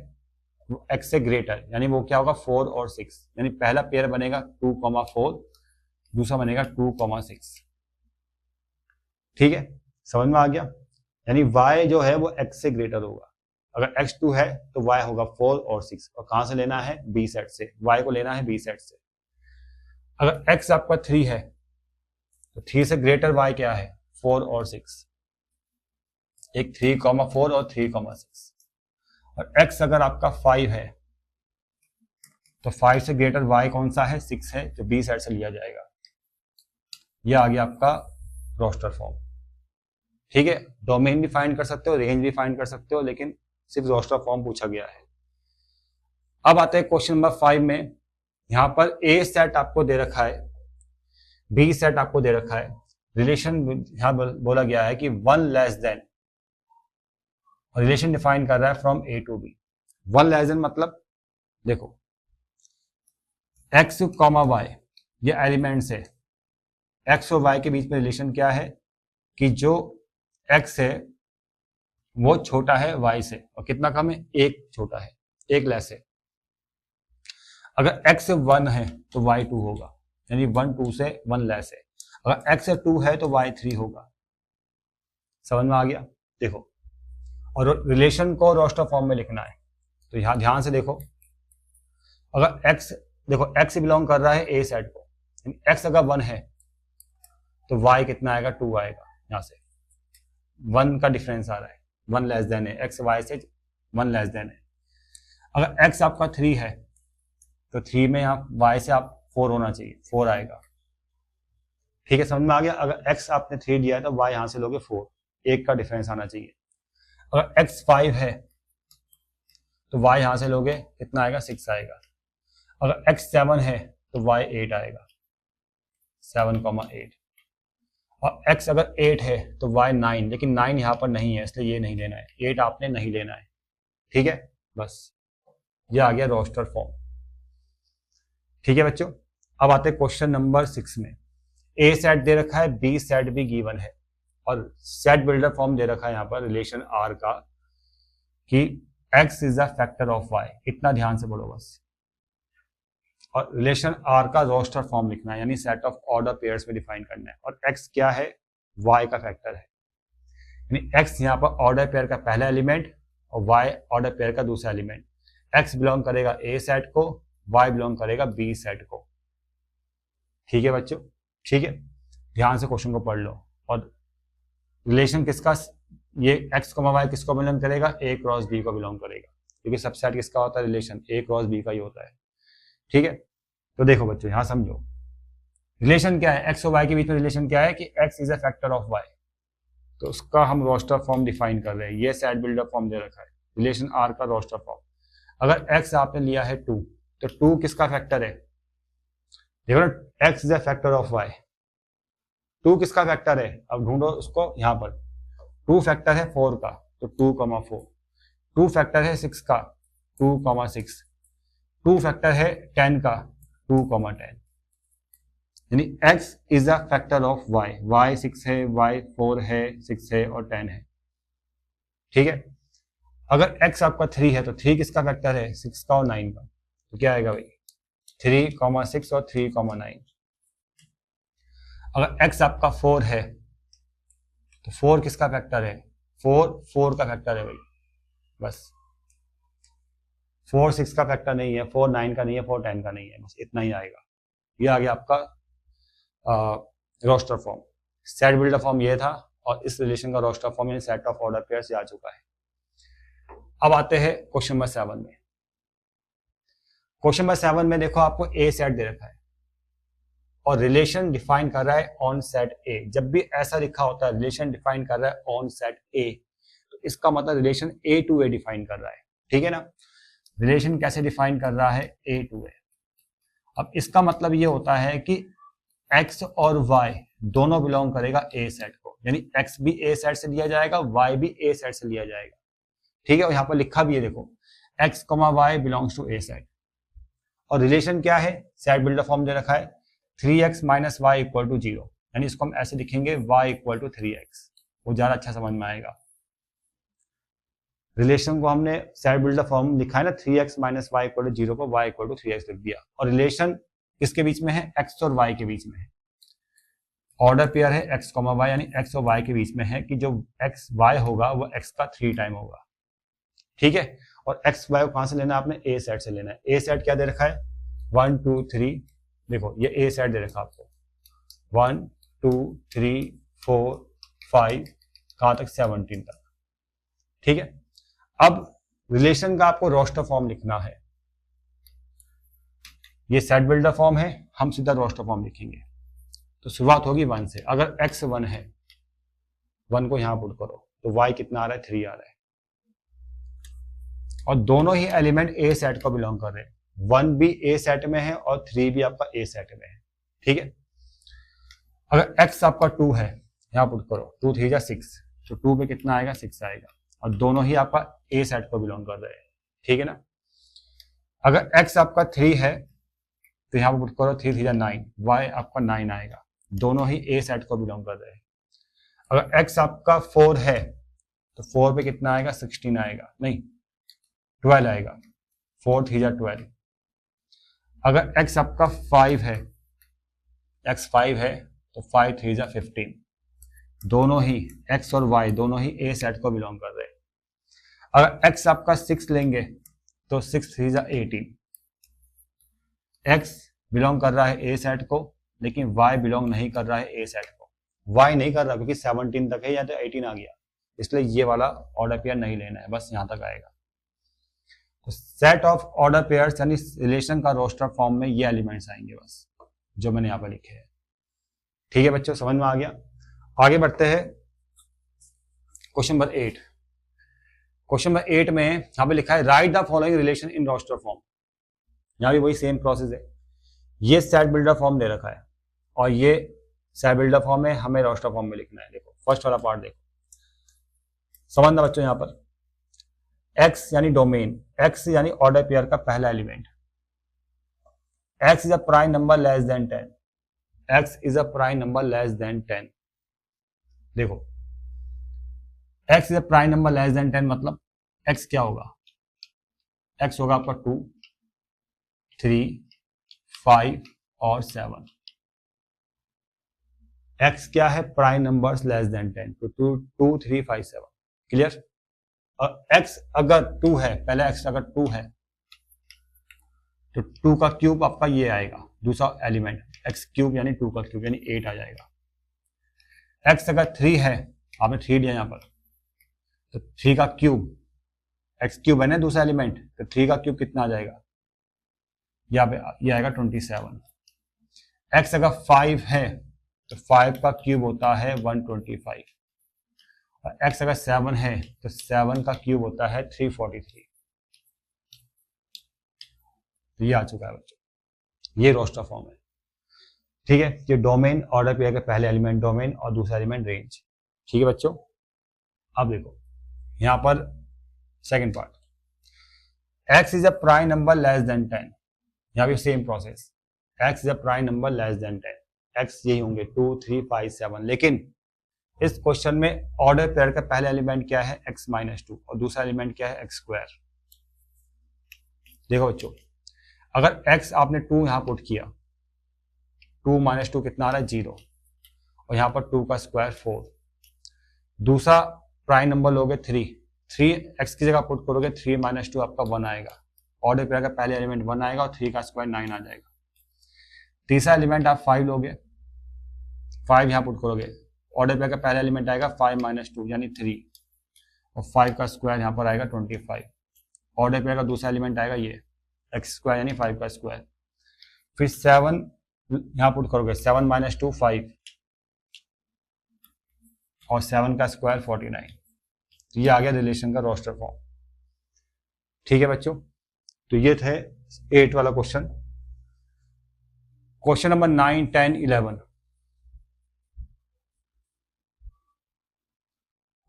[SPEAKER 1] x से ग्रेटर, यानी वो क्या होगा 4 और 6, यानी पहला पेयर बनेगा 2,4, दूसरा बनेगा 2,6। ठीक है, समझ में आ गया। यानी y जो है वो x से ग्रेटर होगा। अगर x 2 है तो y होगा 4 और 6, और कहां से लेना है, b सेट से, y को लेना है b सेट से। अगर x आपका 3 है तो 3 से ग्रेटर y क्या है, 4 और 6, एक 3,4 और 3,6। और x अगर आपका 5 है तो 5 से ग्रेटर y कौन सा है, 6 है, जो b सेट से लिया जाएगा। यह आ गया आपका रोस्टर फॉर्म। ठीक है, डोमेन भी फाइंड कर सकते हो, रेंज भी फाइंड कर सकते हो, लेकिन सिर्फ रोस्टर फॉर्म पूछा गया है। अब आते हैं क्वेश्चन नंबर 5 में। यहां पर ए सेट आपको दे रखा है, बी सेट आपको दे रखा है, रिलेशन यहां बोला गया है कि 1 लेस देन, रिलेशन डिफाइन कर रहा है from A to B. 1 less than मतलब देखो x, y ये एलिमेंट्स है, x और y के बीच में रिलेशन क्या है कि जो x है वो छोटा है y से, और कितना कम है, 1 छोटा है, 1 लेस है। अगर x 1 है तो y 2 होगा, यानी 1 2 से 1 लेस है। अगर x 2 है तो y 3 होगा। समझ में आ गया। देखो, और रिलेशन को रोस्टर फॉर्म में लिखना है, तो यहां ध्यान से देखो। अगर x, देखो x बिलोंग कर रहा है a सेट को, x अगर 1 है तो y कितना आएगा, 2 आएगा। यहां से 1 का डिफरेंस आ रहा है, 1 लेस देन है, x y से 1 लेस देन है। अगर x आपका 3 है तो 3 में आप y से आप 4 होना चाहिए, 4 आएगा। ठीक है, समझ में आ गया। अगर x आपने 3 दिया है तो y यहां से लोगे 4, 1 का डिफरेंस आना चाहिए। अगर x 5 है तो y यहां से लोगे, कितना आएगा, 6 आएगा। अगर x 7 है तो y 8 आएगा, 7,8। और x अगर 8 है तो y 9, लेकिन 9 यहां पर नहीं है इसलिए ये नहीं लेना है, 8 आपने नहीं लेना है। ठीक है, बस ये आ गया रोस्टर फॉर्म। ठीक है बच्चों, अब आते हैं क्वेश्चन नंबर 6 में। ए सेट दे रखा है, बी सेट भी गिवन है, और सेट बिल्डर फॉर्म दे रखा है यहाँ पर रिलेशन आर का कि x is the factor of y। इतना ध्यान से पढ़ो बस। और रिलेशन आर का रोस्टर फॉर्म लिखना है, यानी सेट ऑफ ऑर्डर पेयर्स में डिफाइन करना है। और x क्या है, y का फैक्टर है, यानी x यहाँ पर ऑर्डर पेयर का पहला एलिमेंट और y ऑर्डर पेयर का दूसरा एलिमेंट। x बिलोंग करेगा a सेट को, y बिलोंग करेगा b सेट को। ठीक है बच्चों, ठीक है, ध्यान से क्वेश्चन को पढ़ लो। और रिलेशन किसका, ये x, y किसको बिलोंग करेगा, a क्रॉस b को बिलोंग करेगा, क्योंकि सबसेट किसका होता है, रिलेशन a क्रॉस b का ही होता है। ठीक है, तो देखो बच्चों यहां समझो, रिलेशन क्या है, x और y के बीच में रिलेशन क्या है कि x is a factor of y, तो उसका हम रोस्टर फॉर्म डिफाइन कर रहे हैं। ये सेट बिल्डर फॉर्म दे रखा है, रिलेशन r का रोस्टर फॉर्म। अगर x आपने लिया है 2, तो 2 किसका फैक्टर है, देखो ना, x is a factor of y, 2 किसका फैक्टर है, अब ढूंढो उसको। यहां पर 2 फैक्टर है 4 का, तो 2,4। 2 फैक्टर है 6 का, 2,6। 2 फैक्टर है 10 का, 2,10। यानी x is a factor of y, y 6 है, y 4 है, 6 है और 10 है। ठीक है, अगर x आपका 3 है तो 3 किसका फैक्टर है, 6 का और 9 का, तो क्या आएगा भाई, 3,6 और 3,9। अगर x आपका 4 है तो 4 किसका फैक्टर है, 4 का फैक्टर है भाई, बस। 4 6 का फैक्टर नहीं है, 4 9 का नहीं है, 4 10 का नहीं है, बस इतना ही आएगा। ये आ गया आपका roster form. Set builder form ये था, और इस रिलेशन का रोस्टर फॉर्म यानी सेट ऑफ ऑर्डर पेयर्स आ चुका है। अब आते हैं क्वेश्चन नंबर 7 में। क्वेश्चन नंबर 7 में देखो, आपको ए सेट दे रखा है और रिलेशन डिफाइन कर रहा है ऑन सेट ए। जब भी ऐसा लिखा होता है, रिलेशन डिफाइन कर रहा है ऑन सेट ए, तो इसका मतलब relation A to A define कर रहा है। ठीक है ना, रिलेशन कैसे डिफाइन कर रहा है, ए टू ए। अब इसका मतलब ये होता है कि x और y दोनों बिलोंग करेगा a सेट को, यानी x भी a सेट से लिया जाएगा, y भी a सेट से लिया जाएगा। ठीक है, और यहाँ पर लिखा भी है देखो, x, y belongs to a set. और रिलेशन क्या है, सेट बिल्डर फॉर्म दे रखा है 3x minus y equal to 0, यानी इसको हम ऐसे लिखेंगे y इक्वल टू 3x, वो ज्यादा अच्छा समझ में आएगा। रिलेशन को हमने सेट बिल्डर फॉर्म लिखा है ना, 3x minus y equal to 0 को y इक्वल टू 3x लिख दिया, और रिलेशन किसके बीच में है, x और y के बीच में है। ऑर्डर पेयर है x, y, यानी x और y के बीच में है कि जो x y होगा वो x का 3 टाइम होगा, ठीक है। और x y को कहां से लेना है आपने, a सेट से लेना है। a सेट क्या दे रखा है, 1 2 3, देखो ये a सेट दे रखा है आपको, 1 2 3 4 5 कहां तक, 17 तक, ठीक है। अब रिलेशन का आपको रोस्टर फॉर्म लिखना है, ये सेट बिल्डर फॉर्म है, हम सीधा रोस्टर फॉर्म लिखेंगे। तो शुरुआत होगी 1 से, अगर x 1 है, 1 को यहां पुट करो तो y कितना आ रहा है, 3 आ रहा है, और दोनों ही एलिमेंट a सेट को बिलोंग कर रहे हैं, 1 भी a सेट में है और 3 भी आपका a सेट में है, ठीक है। अगर x आपका 2 है, यहां पुट करो, 2 3 जा 6, तो 2 पे कितना आएगा, 6 आएगा, और दोनों ही आपका a सेट को बिलोंग कर रहे हैं, ठीक है ना। अगर x आपका 3 है तो यहां पर पुट करो, 3 3 जा 9, y आपका 9 आएगा, दोनों ही a सेट को बिलोंग कर रहे हैं। अगर x आपका 4 है तो 4 पे कितना आएगा, 16 आएगा, नहीं 12 आएगा, 4 3 जा 12। अगर x आपका 5 है, x 5 है तो 5 3 जा 15, दोनों ही x और y दोनों ही a सेट को बिलोंग कर रहे हैं। अगर x आपका 6 लेंगे तो 6 3 जा 18, x बिलोंग कर रहा है a सेट को, लेकिन y बिलोंग नहीं कर रहा है a सेट को, y नहीं कर रहा क्योंकि 17 तक है या तो 18 आ गया, इसलिए ये वाला ऑर्डर पेयर नहीं लेना है, बस यहां तक आएगा। तो सेट ऑफ ऑर्डर पेयर्स यानी रिलेशन का रोस्टर फॉर्म में ये एलिमेंट्स आएंगे बस, जो मैंने यहां पर लिखे हैं, ठीक है बच्चों, समझ में आ गया। आगे बढ़ते हैं क्वेश्चन नंबर 8। क्वेश्चन नंबर 8 में यहां पे लिखा है write the following relation in roster form. यहां भी वही सेम प्रोसेस है, ये सेट बिल्डर फॉर्म दे रखा है और ये सेट बिल्डर फॉर्म है, हमें रोस्टर फॉर्म में लिखना है। देखो फर्स्ट वाला पार्ट देखो, समझना बच्चों, यहां पर x यानी डोमेन, x यानी ऑर्डर पेयर का पहला element, x is a prime number less than 10, x is a prime number less than 10। देखो x is a prime number less than 10 मतलब x क्या होगा, x होगा आपका 2 3 5 और 7। x क्या है, प्राइम नंबर्स लेस देन 10, तो 2 3 5 7, क्लियर। और x अगर 2 है, पहले x अगर 2 है तो 2 का क्यूब आपका ये आएगा, दूसरा एलिमेंट x क्यूब यानी 2 का क्यूब यानी 8 आ जाएगा। x अगर 3 है, आपने 3 लिया यहां पर, तो 3 का क्यूब, x क्यूब है ना दूसरा एलिमेंट, तो 3 का क्यूब कितना आ जाएगा, यहाँ पे ये आएगा 27। x अगर 5 है तो 5 का क्यूब होता है 125, और x अगर 7 है तो 7 का क्यूब होता है 343। तो ये आ चुका है बच्चों, ये रोस्टर फॉर्म है, ठीक है। ये डोमेन ऑर्डर पेयर के पहले एलिमेंट डोमेन और दूसरा एलिमेंट रेंज, ठीक है बच्चों। अब देखो यहां पर second part, x is a prime number less than 10, यहां भी same process, x is a prime number less than 10, x यही होंगे 2 3 5 7, लेकिन इस क्वेश्चन में ऑर्डर पेयर का पहला एलिमेंट क्या है, x माइनस 2, और दूसरा एलिमेंट क्या है, x स्क्वायर। देखो बच्चों, अगर x आपने 2 यहां पुट किया, 2 माइनस 2 कितना आ रहा है, 0, और यहां पर 2 का स्क्वायर 4, दूसरा प्राइम नंबर लोगे 3 x की जगह पुट करोगे, 3 माइनस 2 आपका 1 आएगा, ऑर्डर पेयर का पहले एलिमेंट 1 आएगा और 3 का स्क्वायर 9 आ जाएगा। तीसरा एलिमेंट आप 5 लोगे, 5 यहां पुट करोगे, ऑर्डर पेयर का पहला एलिमेंट आएगा 5 माइनस 2 यानी 3, और 5 का स्क्वायर यहां पर आएगा 25, ऑर्डर पेयर का दूसरा एलिमेंट आएगा ये x स्क्वायर यानी 5 का स्क्वायर, फिर 7 यहां पुट करोगे, 7 माइनस 2 5, और 7 का स्क्वायर 49। तो ये आ गया रिलेशन का रोस्टर फॉर्म, ठीक है बच्चों। तो ये थे 8 वाला question. Question number 9 10 11,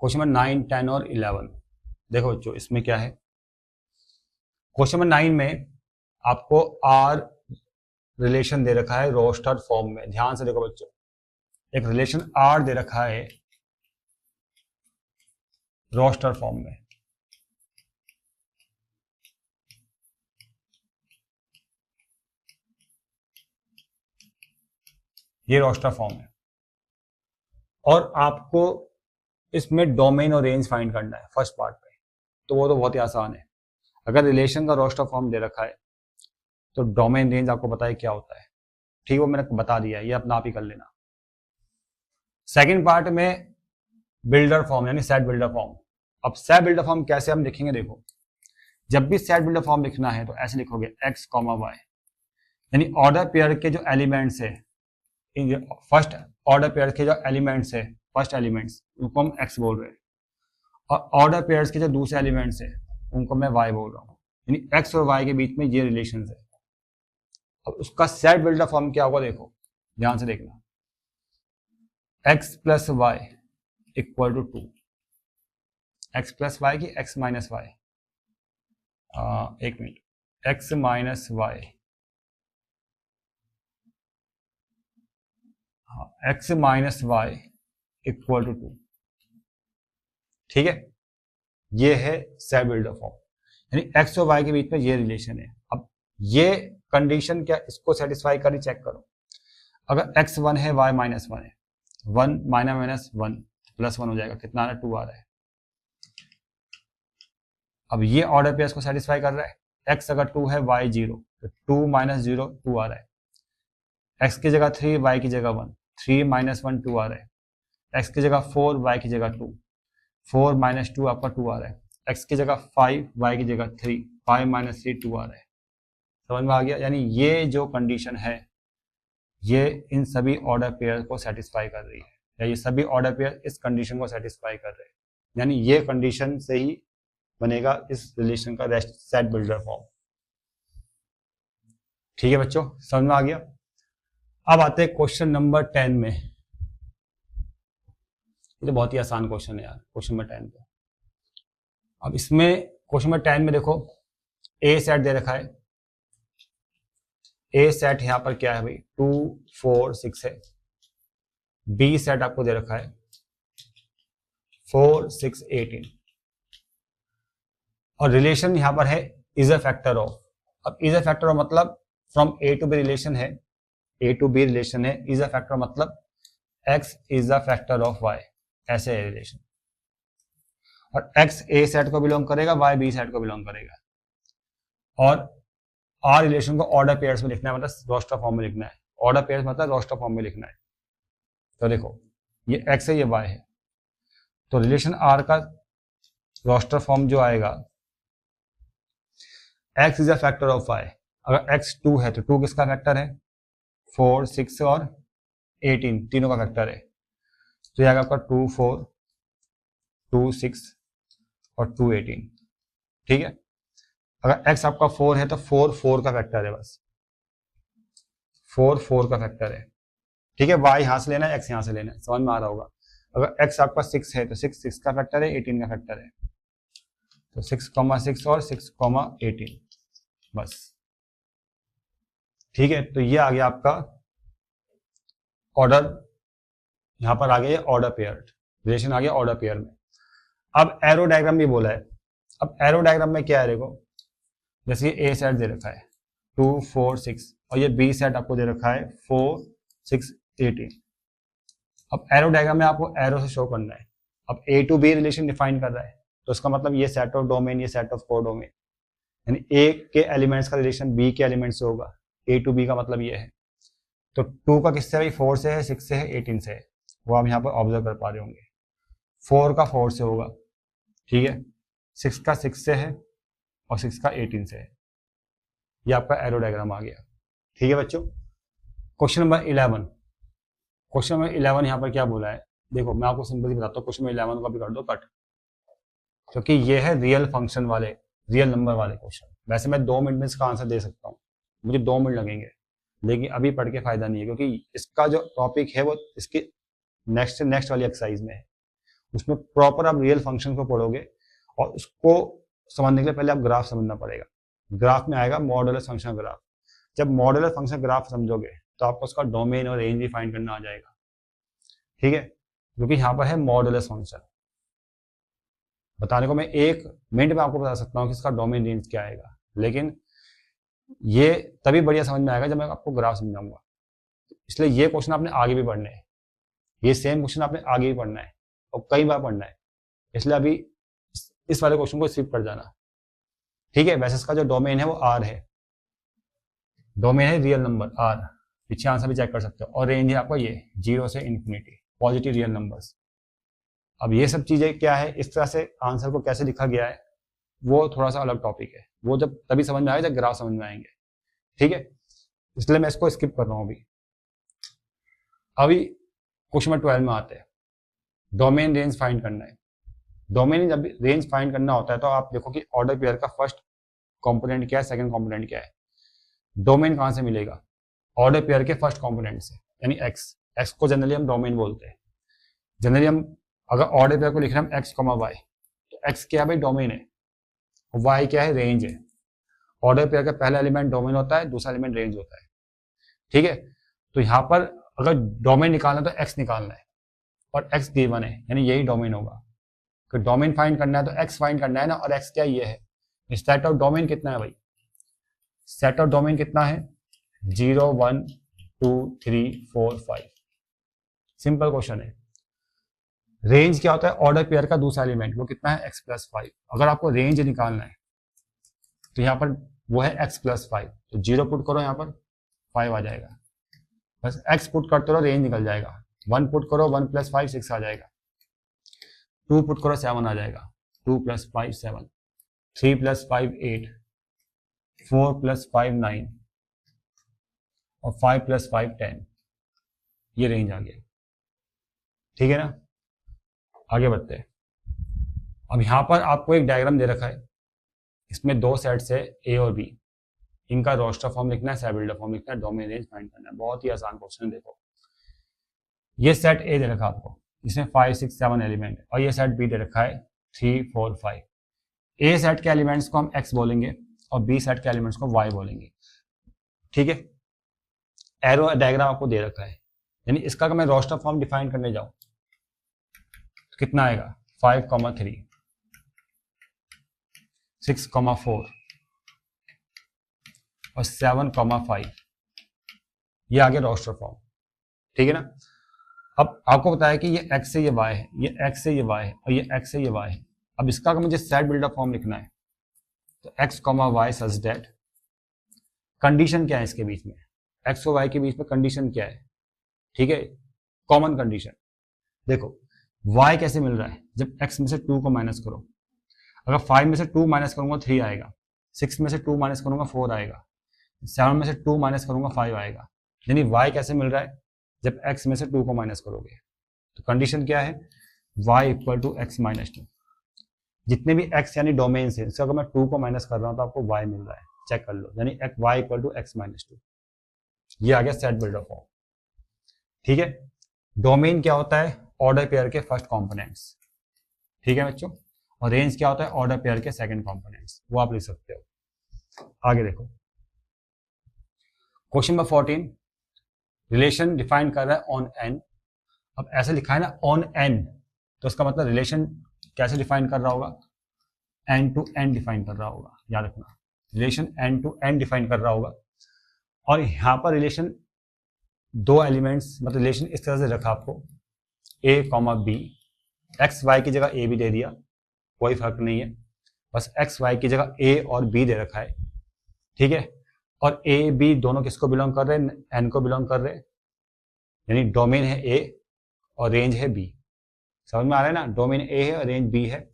[SPEAKER 1] question number 9 10 और 11, देखो बच्चों इसमें क्या है। क्वेश्चन नंबर 9 में आपको R रिलेशन दे रखा है रोस्टर फॉर्म में, ध्यान से देखो बच्चों, एक रिलेशन R दे रखा है रोस्टर फॉर्म में, ये रोस्टर फॉर्म है, और आपको इसमें डोमेन और रेंज फाइंड करना है फर्स्ट पार्ट पे, तो वो तो बहुत ही आसान है। अगर रिलेशन का रोस्टर फॉर्म दे रखा है तो डोमेन रेंज आपको पता है क्या होता है, ठीक, वो मैंने बता दिया है, ये अपना आप ही कर लेना। सेकंड पार्ट में बिल्डर फॉर्म यानी सेट बिल्डर फॉर्म। अब सेट बिल्डर फॉर्म कैसे हम लिखेंगे, देखो जब भी सेट बिल्डर फॉर्म लिखना है तो ऐसे लिखोगे x, y, यानी ऑर्डर पेयर के जो एलिमेंट्स है, फर्स्ट ऑर्डर पेयर के जो एलिमेंट्स है, फर्स्ट एलिमेंट्स उनको हम x बोल रहे हैं, और ऑर्डर पेयर्स के जो दूसरे एलिमेंट्स है उनको मैं y बोल रहा हूँ, यानी x और y के बीच में ये रिलेशन है। अब उसका सेट बिल्डर फॉर्म क्या होगा, देखो ध्यान से देखना, x plus y equal to 2, x plus y की x माइनस वाई, एक minute, x minus y, x minus y equal to 2, ठीक है, ये है सेट बिल्डर फॉर्म, यानी x और y के बीच में ये रिलेशन है। अब ये कंडीशन क्या इसको सेटिस्फाई करी, चेक करो, अगर x 1 है y माइनस 1 है, 1 माइनस 1 प्लस 1 हो जाएगा, कितना आ रहा है, 2 आ रहा है। अब ये ऑर्डर पेयर्स को सेटिस्फाई कर रहा है, x अगर 2 है y 0, तो 2 माइनस 0 2 आ रहा है, x की जगह 3 y की जगह 1, 3 माइनस 1 2 आ रहा है, x की जगह 4 y की जगह 2, 4 माइनस 2 आपका 2 आ रहा है, x की जगह 5 y की जगह 3, 5 माइनस 3 2 आ रहा है। समझ में आ गया, यानी ये जो कंडीशन है ये इन सभी ऑर्डर पेयर को सेटिस्फाई कर रही है, या ये सभी ऑर्डर पेयर इस कंडीशन को सेटिस्फाई कर रहे हैं, यानी ये कंडीशन से ही बनेगा इस रिलेशन का सेट बिल्डर फॉर्म। ठीक है बच्चों, समझ में आ गया। अब आते हैं क्वेश्चन नंबर 10 में। ये तो बहुत ही आसान क्वेश्चन है यार, क्वेश्चन नंबर 10 पे। अब इसमें क्वेश्चन नंबर 10 में देखो ए सेट दे रखा है, ए सेट यहां पर क्या है भाई 2 4 6 है, बी सेट आपको दे रखा है 4 6 18, और रिलेशन यहां पर है इज अ फैक्टर ऑफ। अब इज अ फैक्टर ऑफ मतलब from A to B relation है, ए टू बी रिलेशन है, इज अ फैक्टर मतलब x is a factor of y, ऐसे है रिलेशन, और एक्स ए सेट को बिलोंग करेगा, वाई बी सेट को बिलोंग करेगा, और आर रिलेशन को ऑर्डर पेयर्स में लिखना है, मतलब रोस्टर फॉर्म में लिखना है, ऑर्डर पेयर्स मतलब रोस्टर फॉर्म में लिखना है। तो देखो ये एक्स है ये वाई है, तो रिलेशन आर का रोस्टर फॉर्म जो आएगा x is a factor of y, अगर x 2 है तो 2 किसका फैक्टर है, 4 6 और 18 तीनों का फैक्टर है, तो ये आएगा आपका 2 4 2 6 और 2 18, ठीक है। अगर x आपका 4 है तो 4 4 का फैक्टर है, बस 4 4 का फैक्टर है, ठीक है। y यहां से लेना है, x यहां से लेना है, समझ में आ रहा होगा। अगर x आपका 6 है तो 6 6 का फैक्टर है, 18 का फैक्टर है, तो 6,6 और 6,18 बस, ठीक है। तो ये आ गया आपका ऑर्डर, यहां पर आ गया ऑर्डर पेयर, रिलेशन आ गया ऑर्डर पेयर में। अब एरो डायग्राम भी बोला है, अब एरो डायग्राम में क्या है देखो, जैसे ये ए सेट दे रखा है 2 4 6 और ये बी सेट आपको दे रखा है 4 6 18। अब एरो डायग्राम में आपको एरो से शो करना है। अब ए टू बी रिलेशन डिफाइन कर रहा है, तो इसका मतलब ये सेट ऑफ डोमेन, ये सेट ऑफ कोडोमेन, यानी ए के एलिमेंट्स का रिलेशन बी के एलिमेंट्स से होगा, ए टू बी का मतलब ये है। तो 2 का किससे है, 4 से है, 6 से है, 18 से है, वो आप यहाँ पर ऑब्जर्व कर पा रहे होंगे। 4 का 4 से होगा, ठीक है, 6 का 6 से है और 6 का 18 से है। ये आपका एरो डायग्राम आ गया, ठीक है बच्चों। क्वेश्चन नंबर 11, क्वेश्चन नंबर 11 यहाँ पर क्या बोला है, देखो मैं आपको सिंपली बताता हूँ, क्वेश्चन नंबर 11 को भी कर दो कट, क्योंकि ये है रियल फंक्शन वाले, रियल नंबर वाले क्वेश्चन। वैसे मैं 2 मिनट में इसका आंसर दे सकता हूँ, मुझे 2 मिनट लगेंगे, लेकिन अभी पढ़ के फायदा नहीं है, क्योंकि इसका जो टॉपिक है वो इसकी नेक्स्ट वाली एक्सरसाइज में है, उसमें प्रॉपर आप रियल फंक्शन को पढ़ोगे, और उसको समझने के लिए पहले आप ग्राफ समझना पड़ेगा। ग्राफ में आएगा मॉडुलस फंक्शन ग्राफ, जब मॉडुलस फंक्शन ग्राफ समझोगे तो आपको उसका डोमेन और रेंज भी फाइंड करना आ जाएगा, ठीक है, क्योंकि यहाँ पर है मॉडुलस फंक्शन। बताने को मैं 1 मिनट में आपको बता सकता हूँ कि इसका डोमेन रेंज क्या आएगा, लेकिन ये तभी बढ़िया समझ में आएगा जब मैं आपको ग्राफ समझाऊंगा। इसलिए ये क्वेश्चन आपने आगे भी पढ़ने हैं, ये सेम क्वेश्चन आपने आगे भी पढ़ना है और कई बार पढ़ना है, इसलिए अभी इस वाले क्वेश्चन को स्किप कर जाना। ठीक है, वैसे इसका जो डोमेन है वो आर है, डोमेन है रियल नंबर आर, पीछे आंसर भी चेक कर सकते हो, और रेंज है आपका ये 0 से इन्फिनिटी, पॉजिटिव रियल नंबर्स। अब ये सब चीजें क्या है, इस तरह से आंसर को कैसे लिखा गया है वो थोड़ा सा अलग टॉपिक है, वो जब तभी समझ में आएगा जब ग्राफ समझ में आएंगे। ठीक है, इसलिए मैं इसको स्किप कर रहा हूं। अभी क्वेश्चन नंबर 12 में आते हैं, डोमेन रेंज फाइंड करना है। डोमेन जब रेंज फाइंड करना होता है तो आप देखो कि ऑर्डर पेयर का फर्स्ट कंपोनेंट क्या है, सेकंड कंपोनेंट क्या है। डोमेन कहां से मिलेगा, ऑर्डर पेयर के फर्स्ट कंपोनेंट से, यानी एक्स। एक्स को जनरली हम डोमेन बोलते हैं। जनरली हम अगर ऑर्डर पेयर को लिख रहे हैं एक्स कॉमा वाई, तो एक्स क्या है भाई, डोमेन है, वाई क्या है, रेंज है। ऑर्डर पेयर का पहला एलिमेंट डोमेन होता है, दूसरा एलिमेंट रेंज होता है। ठीक है, तो यहां पर अगर डोमेन निकालना है तो एक्स निकालना है, और एक्स गिवन है यानी यही डोमेन होगा। तो डोमेन फाइंड करना है तो एक्स फाइंड करना है ना, और एक्स क्या ये है। सेट ऑफ डोमेन कितना है भाई, सेट ऑफ डोमेन कितना है, 0 1 2 3 4 5। सिंपल क्वेश्चन है। रेंज क्या होता है, ऑर्डर पेयर का दूसरा एलिमेंट, वो कितना है, x+5। अगर आपको रेंज निकालना है तो यहाँ पर वो है x+5, तो 0 पुट करो, यहाँ पर 5 आ जाएगा, बस x पुट करते रहो, रेंज निकल जाएगा। 1 पुट करो, 1 + 5 6 आ जाएगा। 2 पुट करो, 7 आ जाएगा। 2 + 5 7, 3 + 5 8, 4 + 5 9 और 5 + 5 10। ये रेंज आ गया। ठीक है ना, आगे बढ़ते हैं। अब यहां पर आपको एक डायग्राम दे रखा है, इसमें दो सेट्स है ए और बी, इनका रोस्टर फॉर्म लिखना है, सेट फॉर्म लिखना है, डोमेन रेंज फाइंड करना है। बहुत ही आसान क्वेश्चन है। देखो ये सेट ए दे रखा है आपको, इसमें 5 6 7 एलिमेंट, और ये सेट बी दे रखा है 3 4 5। ए सेट के एलिमेंट्स को हम एक्स बोलेंगे और बी सेट के एलिमेंट्स को वाई बोलेंगे। ठीक है, एरो डायग्राम आपको दे रखा है, यानी इसका अगर मैं रोस्टर फॉर्म डिफाइन करने जाऊं तो कितना आएगा, 5 3 6 4 और 7 5। ये आगे रोस्टर फॉर्म। ठीक है ना, अब आपको बताया कि ये x से ये y है, ये x से ये y है, और ये x से ये y है। अब इसका अगर मुझे सेट बिल्डअप फॉर्म लिखना है तो x, y such that, condition क्या है इसके बीच में, x और y के बीच में कंडीशन क्या है। ठीक है, कॉमन कंडीशन देखो, y कैसे मिल रहा है, जब x में से 2 को माइनस करो। अगर 5 में से 2 माइनस करूंगा 3 आएगा, 6 में से 2 माइनस करूंगा 4 आएगा, 7 में से 2 माइनस करूंगा 5 आएगा। यानी y कैसे मिल रहा है, जब x में से 2 को माइनस करोगे। तो कंडीशन क्या है, y = x - 2। जितने भी x यानी डोमेन है, इससे अगर मैं 2 को माइनस कर रहा हूं तो आपको y मिल रहा है, चेक कर लो, यानी y = x - 2। ये आ गया सेट बिल्डर फॉर्म। ठीक है, डोमेन क्या होता है, ऑर्डर पेयर के फर्स्ट कंपोनेंट्स। ठीक है बच्चों, और रेंज क्या होता है, ऑर्डर पेयर के सेकंड कंपोनेंट्स, वो आप लिख सकते हो। आगे देखो, क्वेश्चन नंबर 14, रिलेशन डिफाइन कर रहा है ऑन एन। अब ऐसे लिखा है ना ऑन एन, तो इसका मतलब रिलेशन कैसे डिफाइन कर रहा होगा, एन टू एन डिफाइन कर रहा होगा। याद रखना, relation N to N define कर रहा होगा। और यहां पर रिलेशन दो एलिमेंट्स, मतलब रिलेशन इस तरह से रखा आपको, ए कॉमा बी, एक्स वाई की जगह ए भी दे दिया, कोई फर्क नहीं है, बस एक्स वाई की जगह ए और बी दे रखा है। ठीक है, और ए बी दोनों किसको बिलोंग कर रहे हैं, एन को बिलोंग कर रहे हैं, यानी डोमेन है ए और रेंज है बी। समझ में आ रहा है ना, डोमेन ए है और रेंज बी है।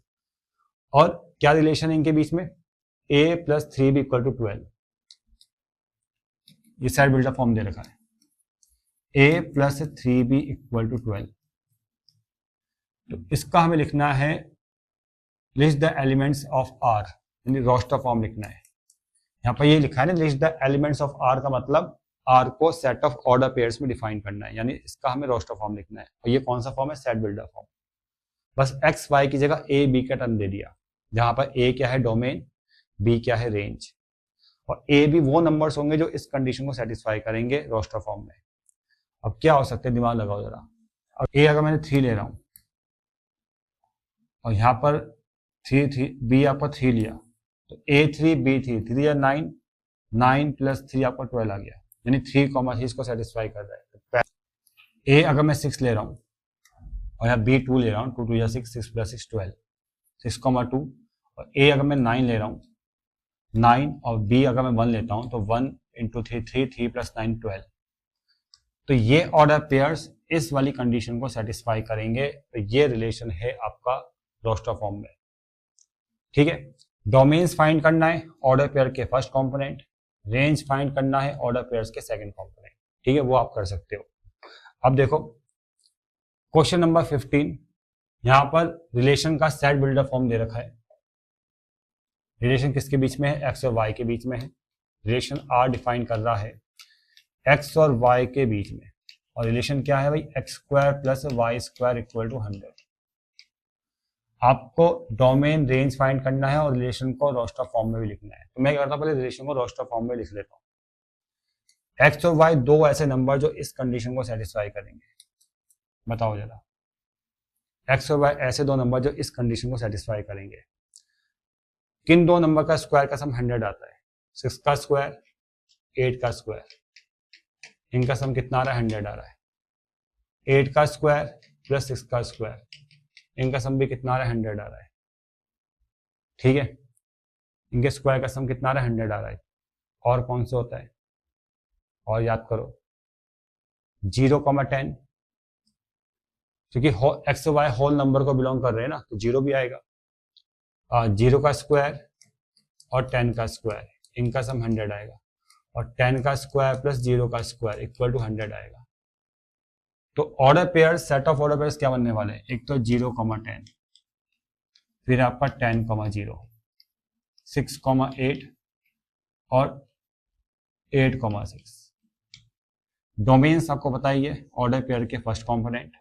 [SPEAKER 1] और क्या रिलेशन है इनके बीच में, a + 3b = 12। ये सेट बिल्डअप फॉर्म दे रखा है, a + 3b = 12। तो इसका हमें लिखना है list the elements of R, यानी रोस्टर फॉर्म लिखना है। यहाँ पर ये लिखा है ना list the elements of R, का मतलब R को सेट ऑफ ऑर्डर पेयर्स में डिफाइन करना है, यानी इसका हमें रोस्टर फॉर्म लिखना है। और ये कौन सा फॉर्म है, सेट बिल्डर फॉर्म। बस एक्स वाई की जगह ए बी का टर्म दे दिया, जहां पर ए क्या है डोमेन, बी क्या है रेंज, और ए बी वो नंबर्स होंगे जो इस कंडीशन को सेटिस्फाई करेंगे रोस्टर फॉर्म में। अब क्या हो सकते हैं, दिमाग लगाओ जरा। अब ए अगर मैंने 3 ले रहा हूं और यहाँ पर 3 बी आपका 3 लिया, तो A3 B3, 3 या 9, 9 + 3 आपका 12 आ गया, यानी 3, 3 इसको सेटिस्फाई कर रहा है। ए अगर मैं 6 ले रहा हूँ और यहाँ बी 2 ले रहा हूँ, 2 2 या 6, 6 प्लस 6 12, 6,2, और ए अगर मैं 9 ले रहा हूँ 9, और बी अगर मैं 1 लेता हूँ तो 1 इंटू 3 3, 3 प्लस 9 12। तो ये ऑर्डर पेयर्स इस वाली कंडीशन को सेटिस्फाई करेंगे, तो ये रिलेशन है आपका रोस्टर फॉर्म में। ठीक है, डोमेन्स फाइंड करना है ऑर्डर पेयर के फर्स्ट कंपोनेंट, रेंज फाइंड करना है ऑर्डर पेयर्स के सेकंड कंपोनेंट। ठीक है, वो आप कर सकते हो। अब देखो क्वेश्चन नंबर 15, यहां पर रिलेशन का सेट बिल्डर फॉर्म दे रखा है। रिलेशन किसके बीच में है? एक्स और वाई के बीच में है। रिलेशन आर डिफाइन कर रहा है एक्स और वाई के बीच में, और रिलेशन क्या है भाई? X square plus y square equal to 100। आपको डोमेन रेंज फाइंड करना है और रिलेशन को रोस्टर फॉर्म में भी लिखना है। तो मैं क्या करता हूँ, पहले रिलेशन को रोस्टर फॉर्म में लिख लेता हूँ। एक्स और वाई दो ऐसे नंबर जो इस कंडीशन को सेटिस्फाई करेंगे, बताओ जरा। एक्स और वाई ऐसे दो नंबर जो इस कंडीशन को सेटिस्फाई करेंगे। किन दो नंबर का स्क्वायर का सम 100 आता है? 6 का स्क्वायर, 8 का स्क्वायर। इनका सम कितना आ रहा है? 100 आ रहा है। 8 का स्क्वायर प्लस 6 का स्क्वायर, इनका सम भी कितना आ रहा है? 100 आ रहा है। ठीक है, इनके स्क्वायर का सम कितना आ रहा है? 100 आ रहा है। और कौन सा होता है? और याद करो, 0,10, क्योंकि एक्स और वाई होल नंबर को बिलोंग कर रहे हैं ना, तो 0 भी आएगा। 0 का स्क्वायर और 10 का स्क्वायर, इनका सम 100 आएगा, और 10 का स्क्वायर प्लस 0 का स्क्वायर इक्वल टू 100 आएगा। तो order pair, set of order pairs क्या बनने वाले हैं? एक तो 0,10, फिर आपका 10,0, 6,8 और 8,6। डोमेन्स आपको पता ही है, ऑर्डर पेयर के फर्स्ट कंपोनेंट,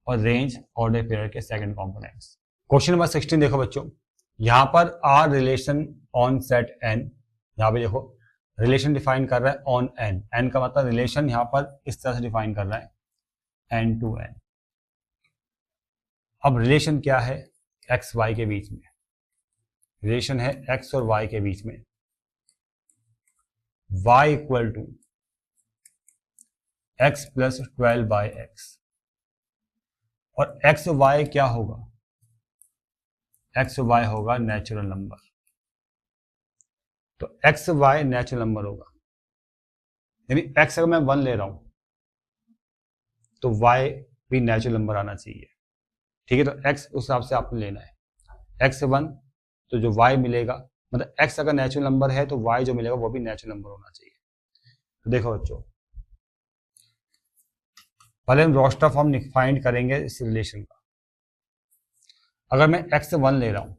[SPEAKER 1] और रेंज ऑर्डर पेयर के सेकंड कंपोनेंट्स। क्वेश्चन नंबर 16 देखो बच्चों, यहां पर R relation on set N. यहां पे देखो रिलेशन डिफाइन कर रहा है ऑन एन। एन का मतलब रिलेशन यहां पर इस तरह से डिफाइन कर रहा है, एन टू एन। अब रिलेशन क्या है? एक्स वाई के बीच में रिलेशन है, एक्स और वाई के बीच में। y equal to x plus 12 by x, और एक्स वाई क्या होगा? एक्स वाई होगा नेचुरल नंबर। तो एक्स वाई नेचुरल नंबर होगा, यानी एक्स अगर मैं 1 ले रहा हूं तो वाई भी नेचुरल नंबर आना चाहिए। ठीक है, तो एक्स उस हिसाब से आपने लेना है। एक्स 1 तो जो वाई मिलेगा, मतलब एक्स अगर नेचुरल नंबर है तो वाई जो मिलेगा वो भी नेचुरल नंबर होना चाहिए। तो देखो बच्चों, पहले हम रोस्टर फॉर्म फाइंड करेंगे इस रिलेशन का। अगर मैं एक्स 1 ले रहा हूं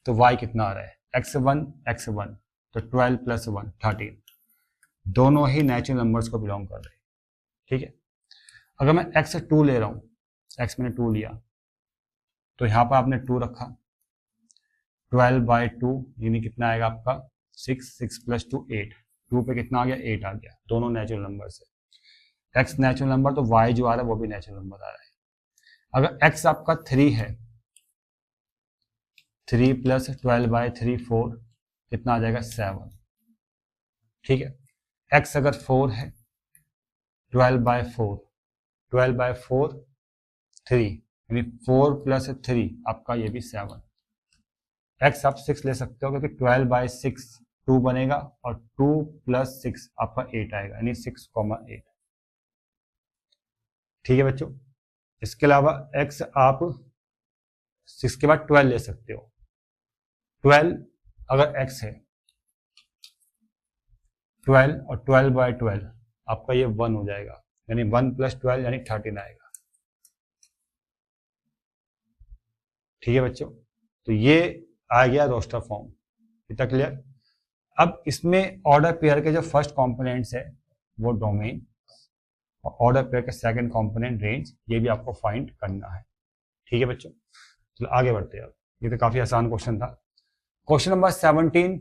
[SPEAKER 1] तो वाई कितना आ रहा है? एक्स 1 तो 12 प्लस 1 13, दोनों ही नेचुरल नंबर्स को बिलोंग कर रहे हैं। ठीक है, अगर मैं एक्स 2 ले रहा हूं, एक्स मैंने 2 लिया, तो यहां पर आपने 2 रखा, 12 बाई 2 यानी कितना आएगा आपका? 6, 6 प्लस 2 8, 2 पे कितना आ गया? 8 आ गया। दोनों नेचुरल नंबर से, एक्स नेचुरल नंबर तो वाई जो आ रहा है वो भी नेचुरल नंबर आ रहा है। अगर एक्स आपका 3 है, 3 प्लस 12 बाई 3 4, कितना आ जाएगा? 7। ठीक है, एक्स अगर 4 है, 12 बाई 4, 12 बाई 4 3, यानी 4 प्लस 3 आपका ये भी 7। एक्स आप 6 ले सकते हो, क्योंकि 12 बाई 6 2 बनेगा, और 2 प्लस 6 आपका 8 आएगा, यानी 6,8। ठीक है बच्चों, इसके अलावा x आप 6 के बाद 12 ले सकते हो। 12 अगर x है, 12 और 12 बाई 12 आपका ये 1 हो जाएगा, यानी 1 प्लस 12 यानी 13 आएगा। ठीक है बच्चों, तो ये आ गया रोस्टर फॉर्म। इतना क्लियर? अब इसमें ऑर्डर पेयर के जो फर्स्ट कंपोनेंट्स है वो डोमेन, और ऑर्डर पेयर के सेकंड कंपोनेंट रेंज, ये भी आपको फाइंड करना है। ठीक है बच्चों, चलो आगे बढ़ते हैं। अब ये तो काफी आसान क्वेश्चन था। क्वेश्चन नंबर 17,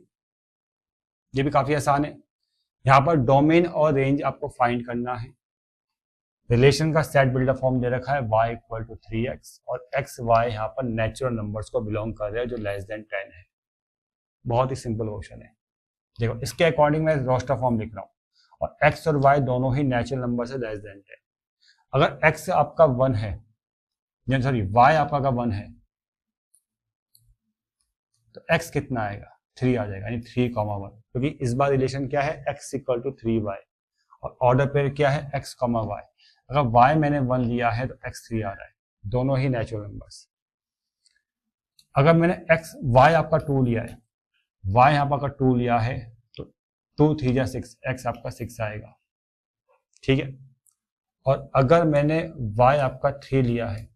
[SPEAKER 1] ये भी काफी आसान है। यहाँ पर डोमेन और रेंज आपको फाइंड करना है। रिलेशन का सेट बिल्डर फॉर्म दे रखा है y इक्वल टू 3x, और x y यहाँ पर नेचुरल नंबर्स को बिलोंग कर रहे हैं जो लेस देन 10 है। बहुत ही सिंपल क्वेश्चन है। देखो इसके अकॉर्डिंग मैं रोस्टर फॉर्म लिख रहा हूँ, और x और y दोनों ही नेचुरल नंबर से लेस देन 10। अगर x आपका 1 है, सॉरी y आपका का 1 है, तो x कितना आएगा? 3 आ जाएगा, यानी 3,1, क्योंकि इस बार रिलेशन क्या है? x इक्वल टू 3y, और ऑर्डर पेयर क्या है? x, y। अगर y मैंने 1 लिया है तो x 3 आ रहा है, दोनों ही नेचुरल नंबर्स। अगर मैंने y आपका 2 लिया है, y यहाँ पर 2 लिया है, तो 2 3 जा 6, x आपका 6 आएगा, ठीक है। और अगर मैंने y आपका 3 लिया है,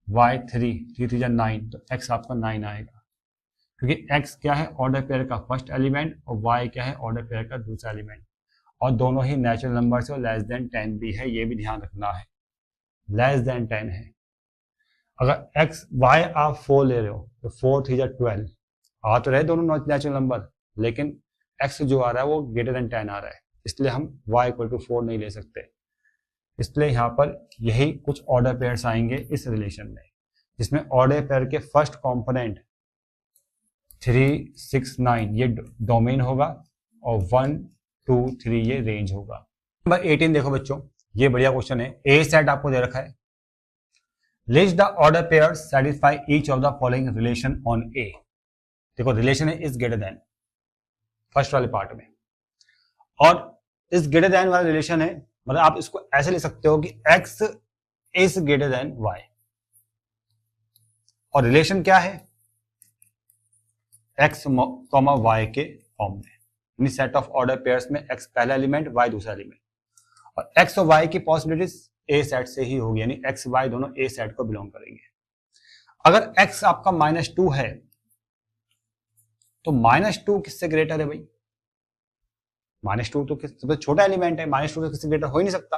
[SPEAKER 1] y 3 3 जा 9, तो x आपका 9 आएगा, क्योंकि x क्या है? ऑर्डर पेयर का फर्स्ट एलिमेंट, और y क्या है? ऑर्डर पेयर का दूसरा एलिमेंट, और दोनों ही नेचुरल नंबर से, और लेस देन 10 भी है, ये भी ध्यान रखना है, लेस देन 10 है। अगर y आप 4 ले रहे हो, तो 4 3 जा 12, आ तो रहे दोनों नेचुरल नंबर, लेकिन x जो आ रहा है वो ग्रेटर देन 10 आ रहा है, इसलिए हम y इक्वल टू 4 नहीं ले सकते। इसलिए यहाँ पर यही कुछ ऑर्डर पेयर्स आएंगे इस रिलेशन में, जिसमें ऑर्डर पेयर के फर्स्ट कंपोनेंट 3 6 9 ये डोमेन होगा, और 1 2 3 ये रेंज होगा। नंबर 18 देखो बच्चों, ये बढ़िया क्वेश्चन है। ए सेट आपको दे रखा है, list the order pairs satisfy each of the following relation on A. देखो रिलेशन है इज ग्रेटर देन, फर्स्ट वाले पार्ट में, और इस ग्रेटर देन वाला रिलेशन है, मतलब आप इसको ऐसे ले सकते हो कि x is greater then y, और रिलेशन क्या है? x, y के फॉर्म में, यानी सेट ऑफ ऑर्डर पेयर्स में x पहला एलिमेंट, y दूसरा एलिमेंट, और x और y की पॉसिबिलिटीज a सेट से ही होगी, यानी x y दोनों a सेट को बिलोंग करेंगे। अगर x आपका -2 है, तो -2 किससे ग्रेटर है भाई? -2 तो सबसे छोटा एलिमेंट है, -2 तो किससे ग्रेटर हो ही नहीं सकता,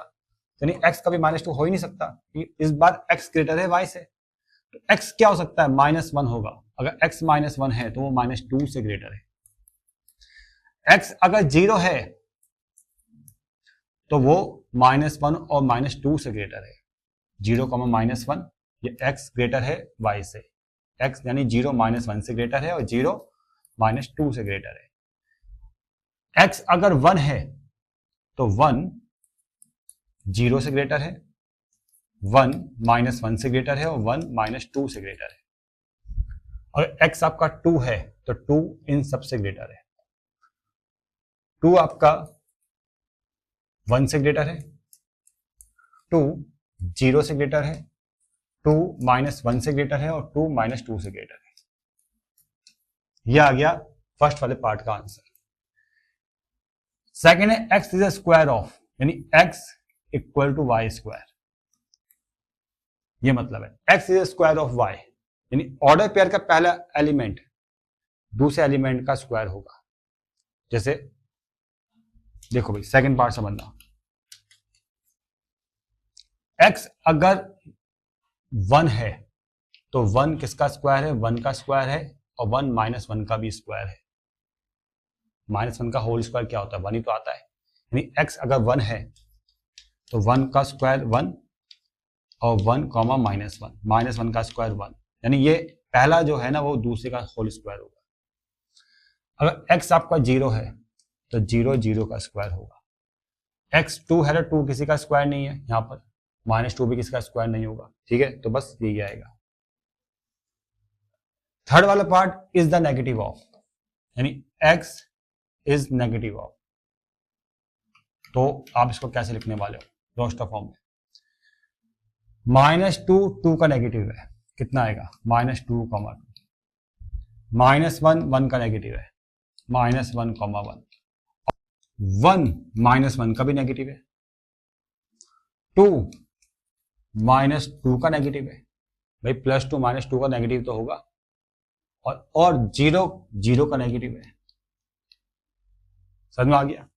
[SPEAKER 1] यानी x कभी -2 हो ही नहीं सकता। इस बार x ग्रेटर है y से, तो x क्या हो सकता है? -1 होगा। अगर x -1 है तो वो -2 से ग्रेटर है। x अगर 0 है तो वो -1 और -2 से ग्रेटर है। 0, -1, ये x ग्रेटर है y से, x यानी 0 -1 से ग्रेटर है, और 0 -2 से ग्रेटर है। x अगर 1 है तो 1 0 से ग्रेटर है, 1 -1 से ग्रेटर है, और 1 -2 से ग्रेटर है। और x आपका 2 है तो 2 इन सब से ग्रेटर है। 2 आपका 1 से ग्रेटर है, 2 0 से ग्रेटर है, 2 -1 से ग्रेटर है, और 2 -2 से ग्रेटर है। यह आ गया फर्स्ट वाले पार्ट का आंसर। सेकेंड है x is a square of, यानी x equal to y square. ये मतलब है x is a square of y, यानी ऑर्डर पेयर का पहला एलिमेंट दूसरे एलिमेंट का स्क्वायर होगा। जैसे देखो भाई, सेकंड पार्ट समझना, x अगर 1 है तो 1 किसका स्क्वायर है? 1 का स्क्वायर है, और 1 -1 का भी स्क्वायर है। -1 का होल स्क्वायर क्या होता है? 1 ही तो आता है। यानी x अगर 1 है तो 1 का स्क्वायर 1, और 1, -1 का स्क्वायर 1, यानी ये पहला जो है ना वो दूसरे का होल स्क्वायर होगा। अगर x आपका 0 है तो 0 0 का स्क्वायर होगा। x 2 है तो 2 किसी का स्क्वायर नहीं है, यहां पर -2 भी किसी का स्क्वायर नहीं होगा, ठीक है। तो बस यही आएगा। थर्ड वाला part is the negative of, यानी x इज नेगेटिव ऑफ, तो आप इसको कैसे लिखने वाले हो? रोस्टर फॉर्म में -2 2 का नेगेटिव है, कितना आएगा? -2, -1 1 का नेगेटिव है, -1, -1 -1 का भी नेगेटिव है, 2 -2 का नेगेटिव है, भाई +2 -2 का नेगेटिव तो होगा, और 0 0 का नेगेटिव है। समझ में आ गया?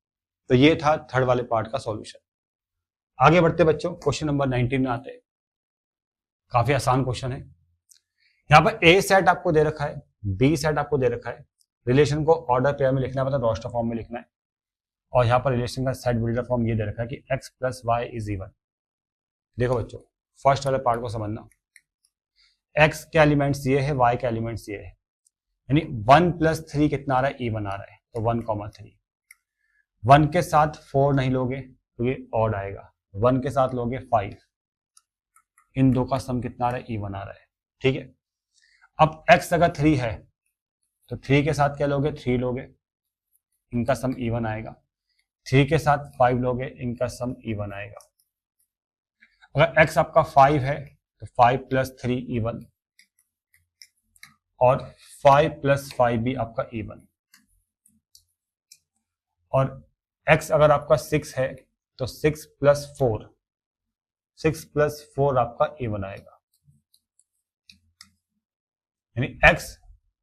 [SPEAKER 1] तो ये था थर्ड वाले पार्ट का सॉल्यूशन। आगे बढ़ते बच्चों, क्वेश्चन नंबर 19 में आते हैं। काफी आसान क्वेश्चन है। यहाँ पर ए सेट आपको दे रखा है, बी सेट आपको दे रखा है, रिलेशन को ऑर्डर पेयर में लिखना है, मतलब रोस्टर फॉर्म में लिखना है, और यहाँ पर रिलेशन का सेट बिल्डर फॉर्म ये दे रखा है कि x + y = even। देखो बच्चों, फर्स्ट वाले पार्ट को समझना, x के एलिमेंट्स ये है, y के एलिमेंट्स ये है, यानी 1 + 3 कितना आ रहा है? even आ रहा है, तो 1, 3। 1 के साथ 4 नहीं लोगे तो ये ऑड आएगा, 1 के साथ लोगे 5, इन दो का सम कितना आ रहा है, इवन आ रहा है। ठीक है, अब x अगर 3 है तो 3 के साथ क्या लोगे, 3 लोगे, इनका सम इवन आएगा। 3 के साथ 5 लोगे, इनका सम इवन आएगा। अगर x आपका 5 है तो 5 + 3 इवन, और 5 + 5 भी आपका इवन। और x अगर आपका 6 है तो 6 + 4, 6 + 4 आपका इवन आएगा। यानी x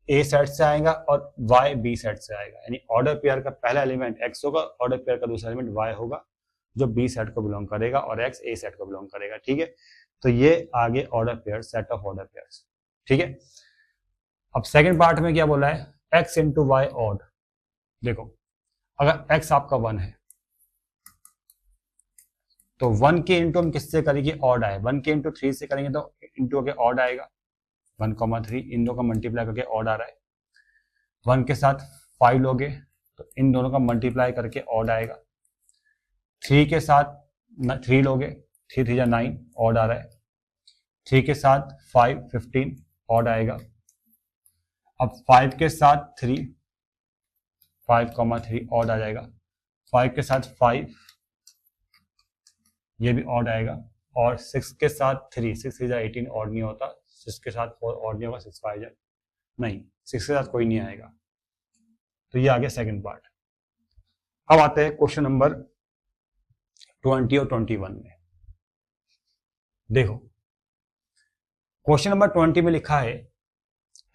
[SPEAKER 1] a सेट से आएगा और y b सेट से आएगा। यानी ऑर्डर पेयर का पहला एलिमेंट x होगा, ऑर्डर पेयर का दूसरा एलिमेंट y होगा, जो b सेट को बिलोंग करेगा, और x a सेट को बिलोंग करेगा। ठीक है, तो ये आगे order pair, set of order pairs. ठीक है, अब सेकंड पार्ट में क्या बोला है, x × y ऑड। देखो, अगर x आपका 1 है तो 1 के इंटू हम किससे करेंगे, ऑड आए। 1 के इंटू 3 से करेंगे तो इंटू होके ऑड आएगा। 1,3 इन दोनों का मल्टीप्लाई करके ऑड आ रहा है। 1 के साथ 5 लोगे तो इन दोनों का मल्टीप्लाई करके ऑड आएगा। 3 के साथ 3 लोगे, 3 3 9 ऑड आ रहा है। 3 के साथ 5 15 ऑड आएगा। अब 5 के साथ 3, 5,3 ऑड आ जाएगा। 5 के साथ 5, ये भी ऑड आएगा। और 6 के साथ 3, 6 3 18 ऑड नहीं होता। 6 के साथ 4 ऑड नहीं होगा, 6 5 नहीं, 6 के साथ कोई नहीं आएगा। तो ये आ गया सेकंड पार्ट। अब आते हैं क्वेश्चन नंबर 20 और 21 में। देखो, क्वेश्चन नंबर 20 में लिखा है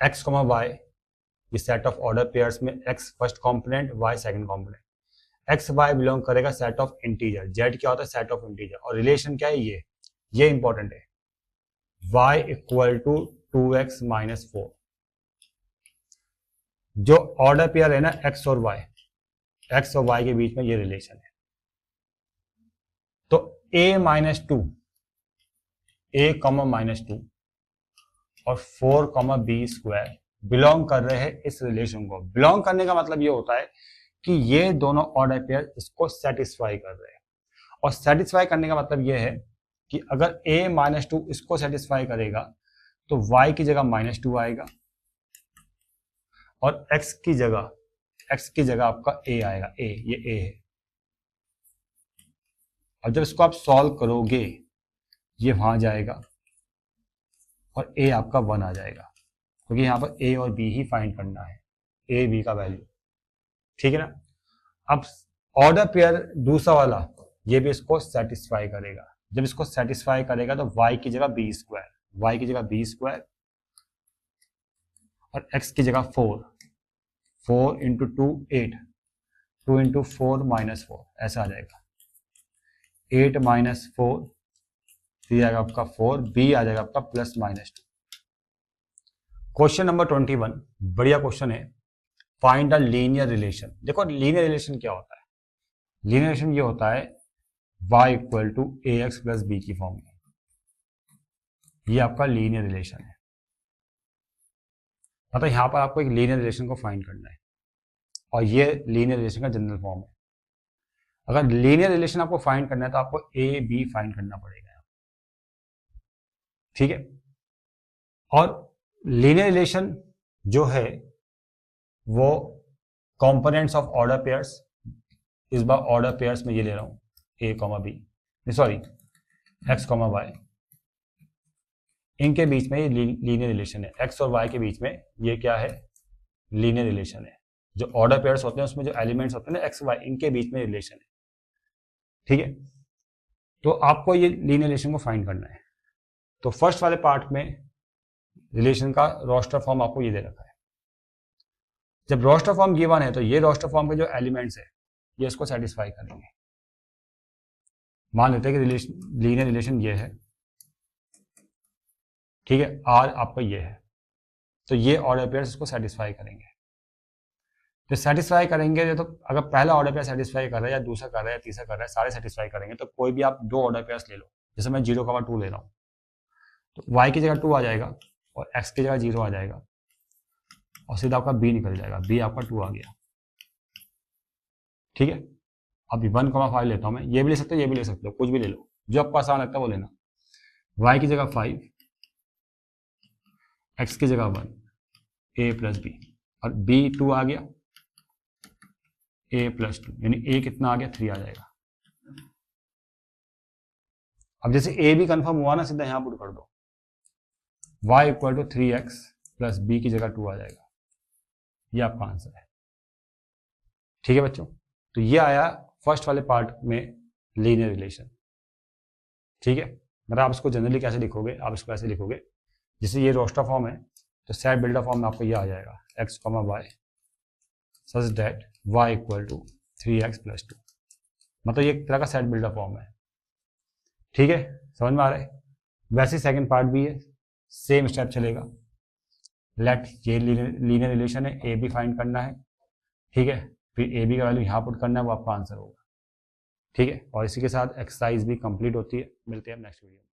[SPEAKER 1] x, y, ये सेट ऑफ ऑर्डर पेयर्स में x first component, y second component. x y belong करेगा सेट ऑफ इंटीजर। z क्या होता है, सेट ऑफ इंटीजर। और रिलेशन क्या है, ये इंपॉर्टेंट है, y = 2x - 4। जो ऑर्डर पेयर है ना x और y के बीच में ये रिलेशन है। तो a - 2 और 4, b² बिलोंग कर रहे हैं इस रिलेशन को। बिलोंग करने का मतलब ये होता है कि ये दोनों ऑर्डर पेयर इसको सेटिस्फाई कर रहे हैं। और सेटिस्फाई करने का मतलब ये है कि अगर a - 2 इसको सेटिस्फाई करेगा तो y की जगह -2 आएगा, और x की जगह आपका a आएगा। ये a है। और जब इसको आप सॉल्व करोगे ये वहां जाएगा और a आपका 1 आ जाएगा, क्योंकि यहाँ पर a और b ही फाइंड करना है, a b का वैल्यू। ठीक है ना। अब ऑर्डर पेयर दूसरा वाला ये भी इसको सेटिस्फाई करेगा। जब इसको सेटिस्फाई करेगा तो y की जगह b² और x की जगह 4 × 2 8, 2 × 4 -4 ऐसा आ जाएगा। 8 - 4, सी आएगा आपका 4, बी आ जाएगा आपका +-2। क्वेश्चन नंबर 21 बढ़िया क्वेश्चन है। Find the linear relation. देखो, लीनियर रिलेशन क्या होता है। लीनियर रिलेशन ये होता है y = ax + b की फॉर्म में। ये आपका लीनियर रिलेशन है। मतलब यहां पर आपको एक लीनियर रिलेशन को फाइंड करना है, और ये लीनियर रिलेशन का जनरल फॉर्म है। अगर लीनियर रिलेशन आपको फाइंड करना है तो आपको a b फाइंड करना पड़ेगा। ठीक है। और लीनियर रिलेशन जो है वो कंपोनेंट्स ऑफ ऑर्डर पेयर्स, इस बार ऑर्डर पेयर्स में ये ले रहा हूं x, y, इनके बीच में ये लीनियर रिलेशन है। x और y के बीच में ये क्या है, लीनियर रिलेशन है। जो ऑर्डर पेयर्स होते हैं उसमें जो एलिमेंट्स होते हैं ना x y, इनके बीच में रिलेशन है। ठीक है, तो आपको ये लीनियर रिलेशन को फाइंड करना है। तो फर्स्ट वाले पार्ट में रिलेशन का रोस्टर फॉर्म आपको ये दे रखा है। जब रोस्टर फॉर्म गिवन है तो ये रोस्टर फॉर्म के जो एलिमेंट्स है ये इसको सेटिस्फाई करेंगे। मान लेते हैं कि लीनियर रिलेशन ये है, ठीक है, R आपका ये है, तो ये ऑर्डर पेयर्स इसको सेटिस्फाई करेंगे। तो सेटिस्फाई करेंगे तो अगर पहला ऑर्डर पेयर सेटिस्फाई कर रहा है या दूसरा कर रहा है या तीसरा कर रहा है, सारे सेटिस्फाई करेंगे। तो कोई भी आप दो ऑर्डर पेयर्स ले लो, जैसे मैं 0,2 ले रहा हूँ तो y की जगह 2 आ जाएगा और x की जगह 0 आ जाएगा और सीधा आपका b निकल जाएगा, b आपका 2 आ गया। ठीक है, अभी 1,5 लेता हूँ मैं, ये भी ले सकते हो, ये भी ले सकते हो, कुछ भी ले लो, जो आपको आसान लगता है वो लेना। y की जगह 5, x की जगह 1, a प्लस बी, और b 2 आ गया, a प्लस 2, यानी a कितना आ गया, 3 आ जाएगा। अब जैसे a भी कंफर्म हुआ ना, सीधा यहां पुट कर दो, y equal to 3x plus b की जगह 2 आ जाएगा, ये आपका आंसर है। ठीक है बच्चों, तो ये आया फर्स्ट वाले पार्ट में लीनियर रिलेशन। ठीक है, मतलब आप इसको जनरली कैसे लिखोगे, आप इसको ऐसे लिखोगे, जैसे ये रोस्टर फॉर्म है तो सेट बिल्डर फॉर्म में आपको ये आ जाएगा x, y such that y equal to 3x plus 2, मतलब ये एक तरह का सेट बिल्डर फॉर्म है। ठीक है, समझ में आ रहा है। वैसे सेकंड पार्ट भी है, सेम स्टेप चलेगा। लेट ये लीनियर रिलेशन है, ए बी फाइंड करना है। ठीक है, फिर ए बी का वैल्यू यहाँ पुट करना है, वो आपका आंसर होगा। ठीक है, और इसी के साथ एक्सरसाइज भी कंप्लीट होती है। मिलते हैं नेक्स्ट वीडियो में।